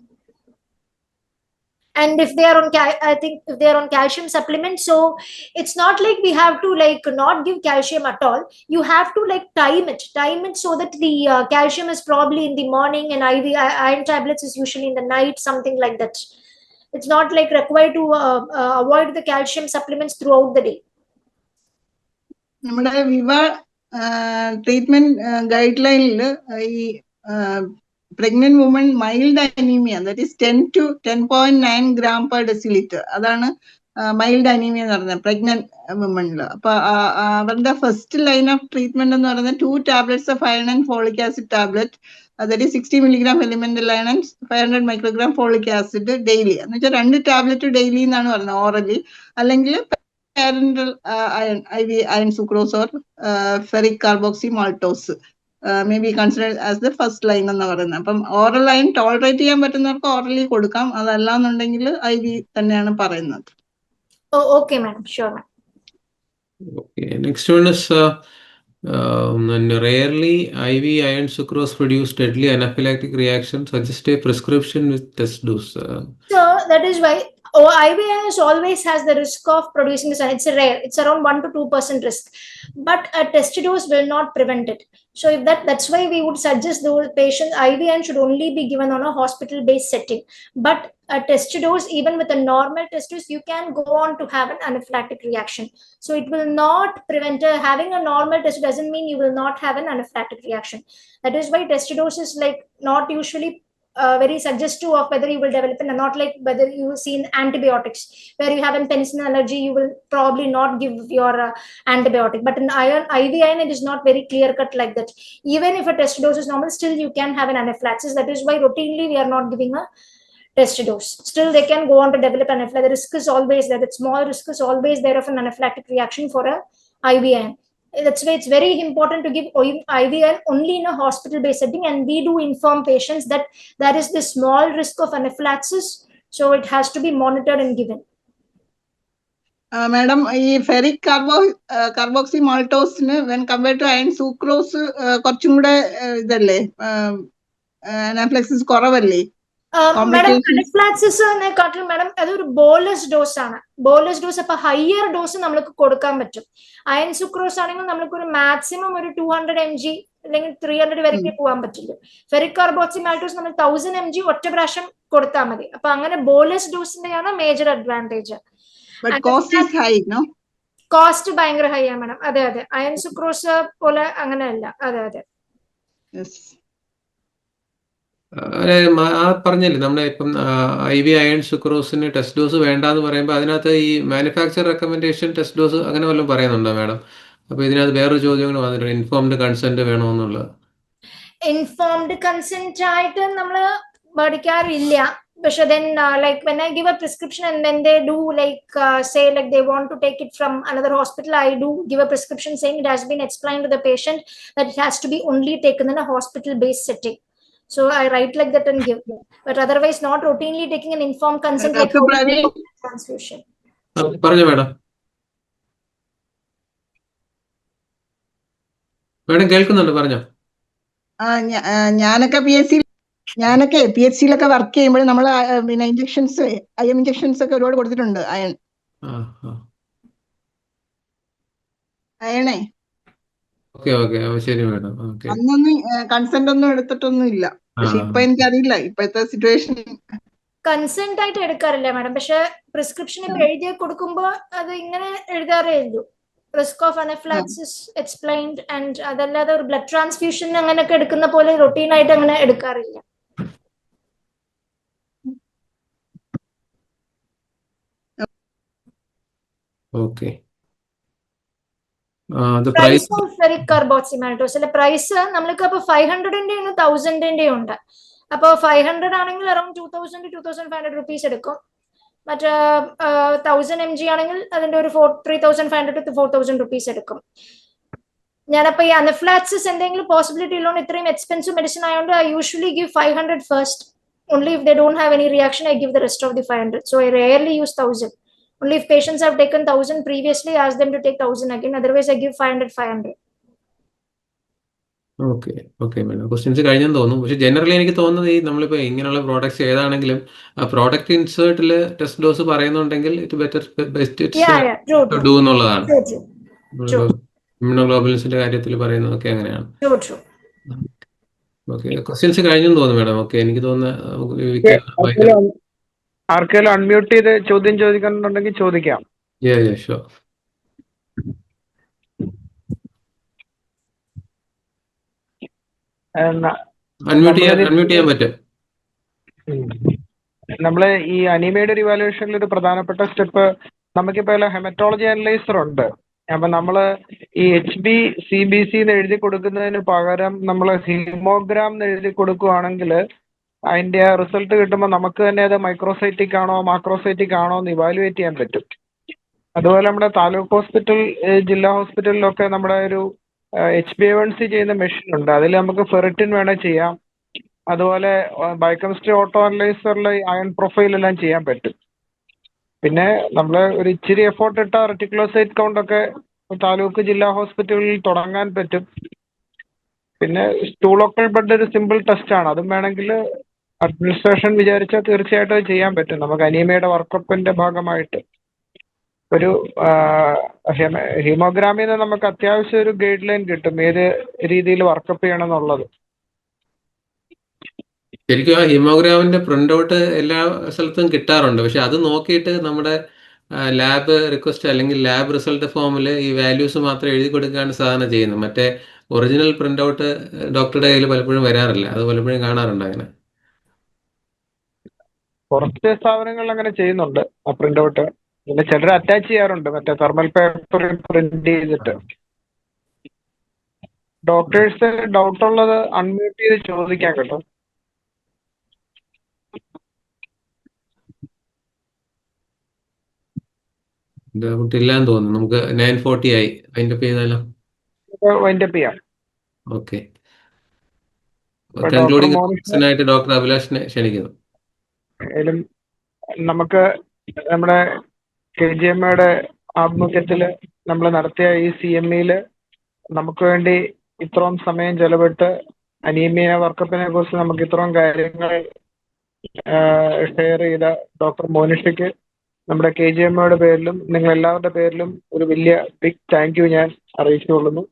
And if they are on I think if they are on calcium supplement, so it's not like we have to not give calcium at all. You have to time it so that the calcium is probably in the morning and iron tablets is usually in the night, something like that. It's not required to avoid the calcium supplements throughout the day. നമ്മുടെ വിവ treatment guide ലൈനിൽ ഈ pregnant woman mild anemia, that is 10 to 10.9 gram per deciliter, അതാണ് mild anaemia എന്ന് പറയുന്നത് pregnant വുമണിൽ. അപ്പൊ അവരുടെ first line of treatment എന്ന് പറയുന്നത് 2 tablets of iron and folic acid tablet, that is 60 milligram elemental iron and 500 microgram folic acid daily. എന്ന് വെച്ചാൽ 2 tablet daily എന്നാണ് പറയുന്നത് ഓറലി. അല്ലെങ്കിൽ parenteral iron, IV iron sucrose or ferric carboxy maltose may be considered as the first line എന്ന് പറയുന്നത്. അപ്പം oral line tolerate ചെയ്യാൻ പറ്റുന്നവർക്ക് orally കൊടുക്കാം, അതല്ലാന്നുണ്ടെങ്കിൽ IV തന്നെയാണ് പറയുന്നത്. Oh, okay, madam. Sure, ma'am. Okay, next one is rarely IV iron sucrose produce deadly anaphylactic reaction. Suggest a prescription with test dose. So that is why IVIS always has the risk of producing this. It's rare. It's around 1 to 2% risk, but a test dose will not prevent it. So if that's why we would suggest those patients IVN should only be given on a hospital-based setting. But a test dose, even with a normal test dose, you can go on to have an anaphylactic reaction. So it will not prevent having a normal test doesn't mean you will not have an anaphylactic reaction. That is why test dose is not usually very suggestive of whether you will develop it or not, like whether you see in antibiotics where you have a penicillin allergy, you will probably not give your antibiotic. But in IV iron, it is not very clear cut like that. Even if a test dose is normal, still you can have an anaphylaxis. That is why routinely we are not giving a test dose. Still they can go on to develop anaphylaxis. The risk is always there. That small risk is always there of an anaphylactic reaction for a IV iron. That's why it's very important to give IVN only in a hospital-based setting, and we do inform patients that there is this small risk of anaphylaxis, so it has to be monitored and given. Madam, ferric carboxy maltose when compared to iron sucrose, കുറച്ചും കൂടെ ഇതല്ലേ anaphylaxis കുറവല്ലേ? Madam അനഫ്ലാക്സിസിനെക്കാട്ടിലും madam അതൊരു bolus dose ആണ്. Bolus dose അപ്പൊ higher dose നമ്മൾക്ക് കൊടുക്കാൻ പറ്റും. അയൺ സുക്രോസ് ആണെങ്കിൽ നമ്മൾക്ക് ഒരു മാക്സിമം ഒരു 200 mg അല്ലെങ്കിൽ 300 വരെയൊക്കെ പോകാൻ പറ്റില്ല. ഫെറിക് കാർബോക്സി മാൽട്ടോസ് നമ്മൾ 1000 mg ഒറ്റ പ്രാവശ്യം കൊടുത്താൽ മതി. അപ്പൊ അങ്ങനെ ബോലസ് ഡോസിന്റെയാണ് മേജർ അഡ്വാൻറ്റേജ്. കോസ്റ്റ് ഭയങ്കര ഹൈ ആണ് മാഡം. അതെ അതെ, അയൺ സുക്രോസ് പോലെ അങ്ങനെയല്ല. അതെ അതെ. പറഞ്ഞില്ലേ നമ്മുടെ ഇപ്പം IV അയൺ സുക്രോസിന് ടെസ്റ്റ് ഡോസ് വേണ്ടാന്ന് പറയുമ്പോൾ അതിനകത്ത് ഈ മാനുഫാക്ചർ റെക്കമെൻഡേഷൻ ടെസ്റ്റ് ഡോസ് അങ്ങനെ വല്ലതും പറയുന്നുണ്ടോ മാഡം? അപ്പൊ ഇതിനകത്ത് വേറൊരു ചോദ്യം കൂടെ വന്നിട്ടുണ്ട്, ഇൻഫോംഡ് കൺസെന്റ് വേണമെന്നുള്ളത്. ഇൻഫോംഡ് കൺസെന്റ് ആയിട്ട് നമ്മൾ പഠിക്കാറില്ല. പക്ഷെ then like when I give a prescription and then they do say like they want to take it from another hospital, I do give a prescription saying it has been explained to the patient that it has to be only taken in a hospital based setting. So I write like that and give them, but otherwise not routinely taking an informed consent like transfusion. പറഞ്ഞു madam. Madam കേൾക്കുന്നുണ്ട്, പറഞ്ഞോ. ഞാനൊക്കെ PHC-ലൊക്കെ work ചെയ്യുമ്പോൾ നമ്മൾ പിന്നെ injections IM injections ഒക്കെ ഒരുപാട് കൊടുത്തിട്ടുണ്ട്. അയണേ ശരി മാഡം. അന്നൊന്നും കൺസെന്റ് ഒന്നും എടുത്തിട്ടൊന്നും ഇല്ല. പക്ഷെ ഇപ്പൊ എനിക്കറിയില്ല ഇപ്പോഴത്തെ സിറ്റുവേഷൻ. കൺസെന്റ് ആയിട്ട് എടുക്കാറില്ല മാഡം. പക്ഷെ പ്രിസ്ക്രിപ്ഷൻ ഇപ്പൊ എഴുതി കൊടുക്കുമ്പോ അത് ഇങ്ങനെ എഴുതാറേ ഉള്ളൂ, റിസ്ക് ഓഫ് അനഫ്ലാക്സിസ് എക്സ്പ്ലെയിൻഡ് ആൻഡ് അതല്ലാതെ ഒരു ബ്ലഡ് ട്രാൻസ്ഫ്യൂഷൻ അങ്ങനെയൊക്കെ എടുക്കുന്ന പോലെ റൊട്ടീൻ ആയിട്ട് അങ്ങനെ എടുക്കാറില്ല. Okay. Price of ferric carboxy മാൽട്ടോസിന്റെ പ്രൈസ് നമ്മൾക്ക് അപ്പൊ 500-ന്റെ 1000-ന്റെ ഉണ്ട്. അപ്പൊ 500 ആണെങ്കിൽ അറൌണ്ട് 2000 to 2500 rupees എടുക്കും. മറ്റേ 1000 mg ആണെങ്കിൽ അതിന്റെ ഒരു 3500 to 4000 rupees എടുക്കും. ഞാനപ്പോ ഈ അനഫ്ലാക്സിസ് എന്തെങ്കിലും പോസിബിലിറ്റി ഉള്ളതുകൊണ്ട് ഇത്രയും എക്സ്പെൻസീവ് മെഡിസിൻ ആയതുകൊണ്ട് I usually give 500 first. Only if they don't have any reaction, I give the rest of the 500. So I rarely use 1000. Only if patients have taken 1000 previously, ask them to take 1000 again. Otherwise, I give 500. Okay madam. Questions കഴിഞ്ഞെന്ന് തോന്നുന്നു. പക്ഷെ generally എനിക്ക് തോന്നുന്നത് ഈ നമ്മളിപ്പോൾ ഇങ്ങനെയുള്ള products ഏതാണെങ്കിലും ആ പ്രോഡക്റ്റ് ഇൻസേർട്ടിൽ ടെസ്റ്റ് ഡോസ് പറയുന്നുണ്ടെങ്കിൽ ബെസ്റ്റ് ഡു എന്നുള്ളതാണ്. ഇമ്യൂണോഗ്ലോബുലിൻസിന്റെ കാര്യത്തിൽ പറയുന്നതൊക്കെ അങ്ങനെയാണ്. ഓക്കെ, ക്വസ്റ്റ്യൻസ് കഴിഞ്ഞെന്ന് തോന്നുന്നു മാഡം. ഓക്കെ, എനിക്ക് തോന്നുന്നു ആർക്കെങ്കിലും അൺമ്യൂട്ട് ചെയ്ത് ചോദ്യം ചോദിക്കണമെന്നുണ്ടെങ്കിൽ ചോദിക്കാം. ഷുവർ. അൺമ്യൂട്ട് ചെയ്യാൻ പറ്റും. നമ്മള് ഈ അനീമിയയുടെ ഒരു ഇവാലുവേഷനിൽ ഒരു പ്രധാനപ്പെട്ട സ്റ്റെപ്പ്, നമുക്കിപ്പോൾ ഹെമറ്റോളജി അനലൈസർ ഉണ്ട്. അപ്പൊ നമ്മള് ഈ HbCBC എന്ന് എഴുതി കൊടുക്കുന്നതിന് പകരം നമ്മൾ ഹീമോഗ്രാം എന്ന് എഴുതി കൊടുക്കുകയാണെങ്കിൽ അതിന്റെ റിസൾട്ട് കിട്ടുമ്പോൾ നമുക്ക് തന്നെ അത് മൈക്രോസൈറ്റിക് ആണോ മാക്രോസൈറ്റിക് ആണോ എന്ന് ഇവാലുവേറ്റ് ചെയ്യാൻ പറ്റും. അതുപോലെ നമ്മുടെ താലൂക്ക് ഹോസ്പിറ്റൽ, ജില്ലാ ഹോസ്പിറ്റലിലൊക്കെ നമ്മുടെ ഒരു HbA1c ചെയ്യുന്ന മെഷീൻ ഉണ്ട്. അതിൽ നമുക്ക് ഫെറിറ്റിൻ വേണേൽ ചെയ്യാം. അതുപോലെ ബയോകെമിസ്ട്രി ഓട്ടോ അനലൈസറിൽ അയൺ പ്രൊഫൈൽ എല്ലാം ചെയ്യാൻ പറ്റും. പിന്നെ നമ്മൾ ഒരു ഇച്ചിരി എഫോർട്ട് ഇട്ട റെറ്റിക്കുലോസൈറ്റ് കൗണ്ട് ഒക്കെ താലൂക്ക് ജില്ലാ ഹോസ്പിറ്റലുകളിൽ തുടങ്ങാൻ പറ്റും. പിന്നെ സ്റ്റൂളോക്കൽ ബ്ലഡ് ഒരു സിമ്പിൾ ടെസ്റ്റ് ആണ്, അതും വേണമെങ്കിൽ അഡ്മിനിസ്ട്രേഷൻ വിചാരിച്ചാൽ തീർച്ചയായിട്ടും അത് ചെയ്യാൻ പറ്റും. നമുക്ക് അനീമിയയുടെ വർക്കപ്പിന്റെ ഭാഗമായിട്ട് ഒരു ഹീമോഗ്രാമിൽ നിന്ന് നമുക്ക് അത്യാവശ്യം ഒരു ഗൈഡ് ലൈൻ കിട്ടും ഏത് രീതിയിൽ വർക്കപ്പ് ചെയ്യണം എന്നുള്ളത്. ശരിക്കും ആ ഹീമോഗ്രാമിന്റെ പ്രിന്റ് ഔട്ട് എല്ലാ സ്ഥലത്തും കിട്ടാറുണ്ട്. പക്ഷെ അത് നോക്കിയിട്ട് നമ്മുടെ ലാബ് റിക്വസ്റ്റ് അല്ലെങ്കിൽ ലാബ് റിസൾട്ട് ഫോമിൽ ഈ വാല്യൂസ് മാത്രം എഴുതി കൊടുക്കുകയാണ് സാധാരണ ചെയ്യുന്നത്. മറ്റേ ഒറിജിനൽ പ്രിന്റ് ഔട്ട് ഡോക്ടറുടെ കയ്യിൽ പലപ്പോഴും വരാറില്ല. അത് പലപ്പോഴും കാണാറുണ്ട് അങ്ങനെ. കുറച്ച് സ്ഥാപനങ്ങൾ അങ്ങനെ ചെയ്യുന്നുണ്ട് ആ പ്രിന്റ് ഔട്ട്. പിന്നെ ചിലർ അറ്റാച്ച് ചെയ്യാറുണ്ട് മറ്റേ തെർമൽ പേപ്പറിൽ പ്രിന്റ് ചെയ്തിട്ട്. ഡോക്ടേഴ്സ് ഡൗട്ട് ഉള്ളത് അൺമ്യൂട്ട് ചെയ്ത് ചോദിക്കാം കേട്ടോ. ഇല്ലാന്ന് തോന്നുന്നു. നമുക്ക് 9:40 ആയി. വൈൻഡപ്പ് ചെയ്താലോ? വൈൻഡപ്പ് ചെയ്യാം. ഓക്കെ. കൺക്ലൂഡിംഗ് റിമാർക്സിനായിട്ട് ഡോക്ടർ അഭിലാഷിനെ ക്ഷണിക്കുന്നു. നമുക്ക് നമ്മുടെ KGMOയുടെ ആഭിമുഖ്യത്തിൽ നമ്മൾ നടത്തിയ ഈ CME-ൽ നമുക്ക് വേണ്ടി ഇത്രയും സമയം ചെലവിട്ട് അനീമിയ വർക്കപ്പിനെ കുറിച്ച് നമുക്ക് ഇത്രയും കാര്യങ്ങൾ ഷെയർ ചെയ്ത ഡോക്ടർ മോനിഷയ്ക്ക് നമ്മുടെ KGMOയുടെ പേരിലും നിങ്ങൾ എല്ലാവരുടെ പേരിലും ഒരു വലിയ ബിഗ് താങ്ക് യു ഞാൻ അറിയിച്ചുകൊള്ളുന്നു.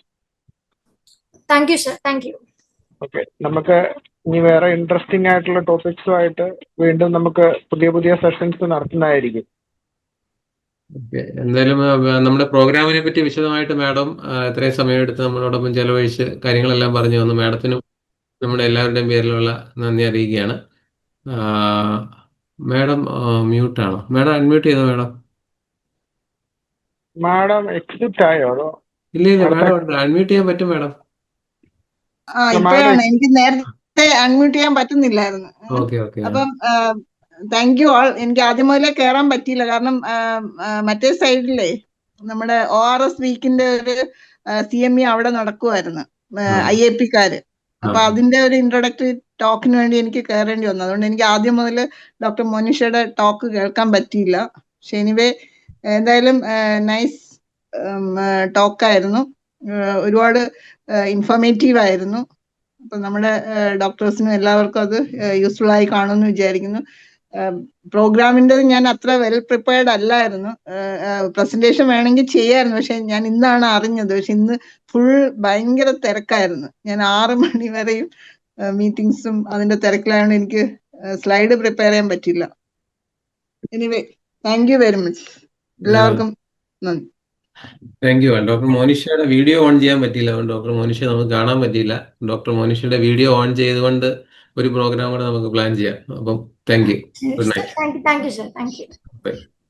Thank you sir, thank you. Okay, നമുക്ക് ഇനി വേറെ ഇൻട്രസ്റ്റിംഗ് ആയിട്ടുള്ള ടോപ്പിക്സുമായിട്ട് വീണ്ടും നമുക്ക് പുതിയ പുതിയ സെഷൻസ് നടത്തുന്നതായിരിക്കും. ഓക്കെ, എന്തായാലും നമ്മുടെ പ്രോഗ്രാമിനെ പറ്റി വിശദമായിട്ട് മാഡം ഇത്രയും സമയമെടുത്ത് നമ്മളോടൊപ്പം ചെലവഴിച്ച് കാര്യങ്ങളെല്ലാം പറഞ്ഞു തന്നു. മാഡത്തിനും നമ്മുടെ എല്ലാവരുടെയും പേരിലുള്ള നന്ദി അറിയിക്കുകയാണ്. മാഡം മ്യൂട്ടാണോ? മാഡം അൺമ്യൂട്ട് ചെയ്തോ മാഡം? മാഡം എക്സിറ്റ് ആയോ അതോ? ഇല്ല, മാഡം അൺമ്യൂട്ട് ചെയ്യാൻ പറ്റും മാഡം. ഇപ്പോഴാണ് എനിക്ക് നേരത്തെ അൺമ്യൂട്ട് ചെയ്യാൻ പറ്റുന്നില്ലായിരുന്നു. അപ്പം താങ്ക് യു ആൾ. എനിക്ക് ആദ്യം മുതലേ കയറാൻ പറ്റിയില്ല, കാരണം മറ്റേ സൈഡിലെ നമ്മുടെ ORS വീക്കിന്റെ ഒരു CME അവിടെ നടക്കുമായിരുന്നു, IAP-ക്കാര്. അപ്പൊ അതിന്റെ ഒരു ഇൻട്രൊഡക്ടറി ടോക്കിന് വേണ്ടി എനിക്ക് കയറേണ്ടി വന്നു. അതുകൊണ്ട് എനിക്ക് ആദ്യം മുതൽ ഡോക്ടർ മോനിഷയുടെ ടോക്ക് കേൾക്കാൻ പറ്റിയില്ല. പക്ഷെ എനിവേ എന്തായാലും നൈസ് ടോക്കായിരുന്നു, ഒരുപാട് ഇൻഫോർമേറ്റീവ് ആയിരുന്നു. അപ്പൊ നമ്മുടെ ഡോക്ടേഴ്സിനും എല്ലാവർക്കും അത് യൂസ്ഫുൾ ആയി കാണുമെന്ന് വിചാരിക്കുന്നു. പ്രോഗ്രാമിൻ്റെ ഞാൻ അത്ര വെൽ പ്രിപ്പയർഡ് അല്ലായിരുന്നു. പ്രസന്റേഷൻ വേണമെങ്കിൽ ചെയ്യായിരുന്നു, പക്ഷെ ഞാൻ ഇന്നാണ് അറിഞ്ഞത്. പക്ഷെ ഇന്ന് ഫുൾ ഭയങ്കര തിരക്കായിരുന്നു. ഞാൻ 6 മണി വരെയും മീറ്റിംഗ്സും അതിന്റെ തിരക്കിലായതുകൊണ്ട് എനിക്ക് സ്ലൈഡ് പ്രിപ്പയർ ചെയ്യാൻ പറ്റില്ല. Anyway thank you very much, എല്ലാവർക്കും നന്ദി. Thank you. ഡോക്ടർ മോനിഷയുടെ വീഡിയോ ഓൺ ചെയ്യാൻ പറ്റിയില്ല, ഡോക്ടർ മോനിഷ നമുക്ക് കാണാൻ പറ്റിയില്ല. ഡോക്ടർ മോനിഷയുടെ വീഡിയോ ഓൺ ചെയ്തുകൊണ്ട് ഒരു പ്രോഗ്രാം കൂടെ നമുക്ക് പ്ലാൻ ചെയ്യാം. അപ്പം thank you. Good night. Thank you sir, thank U.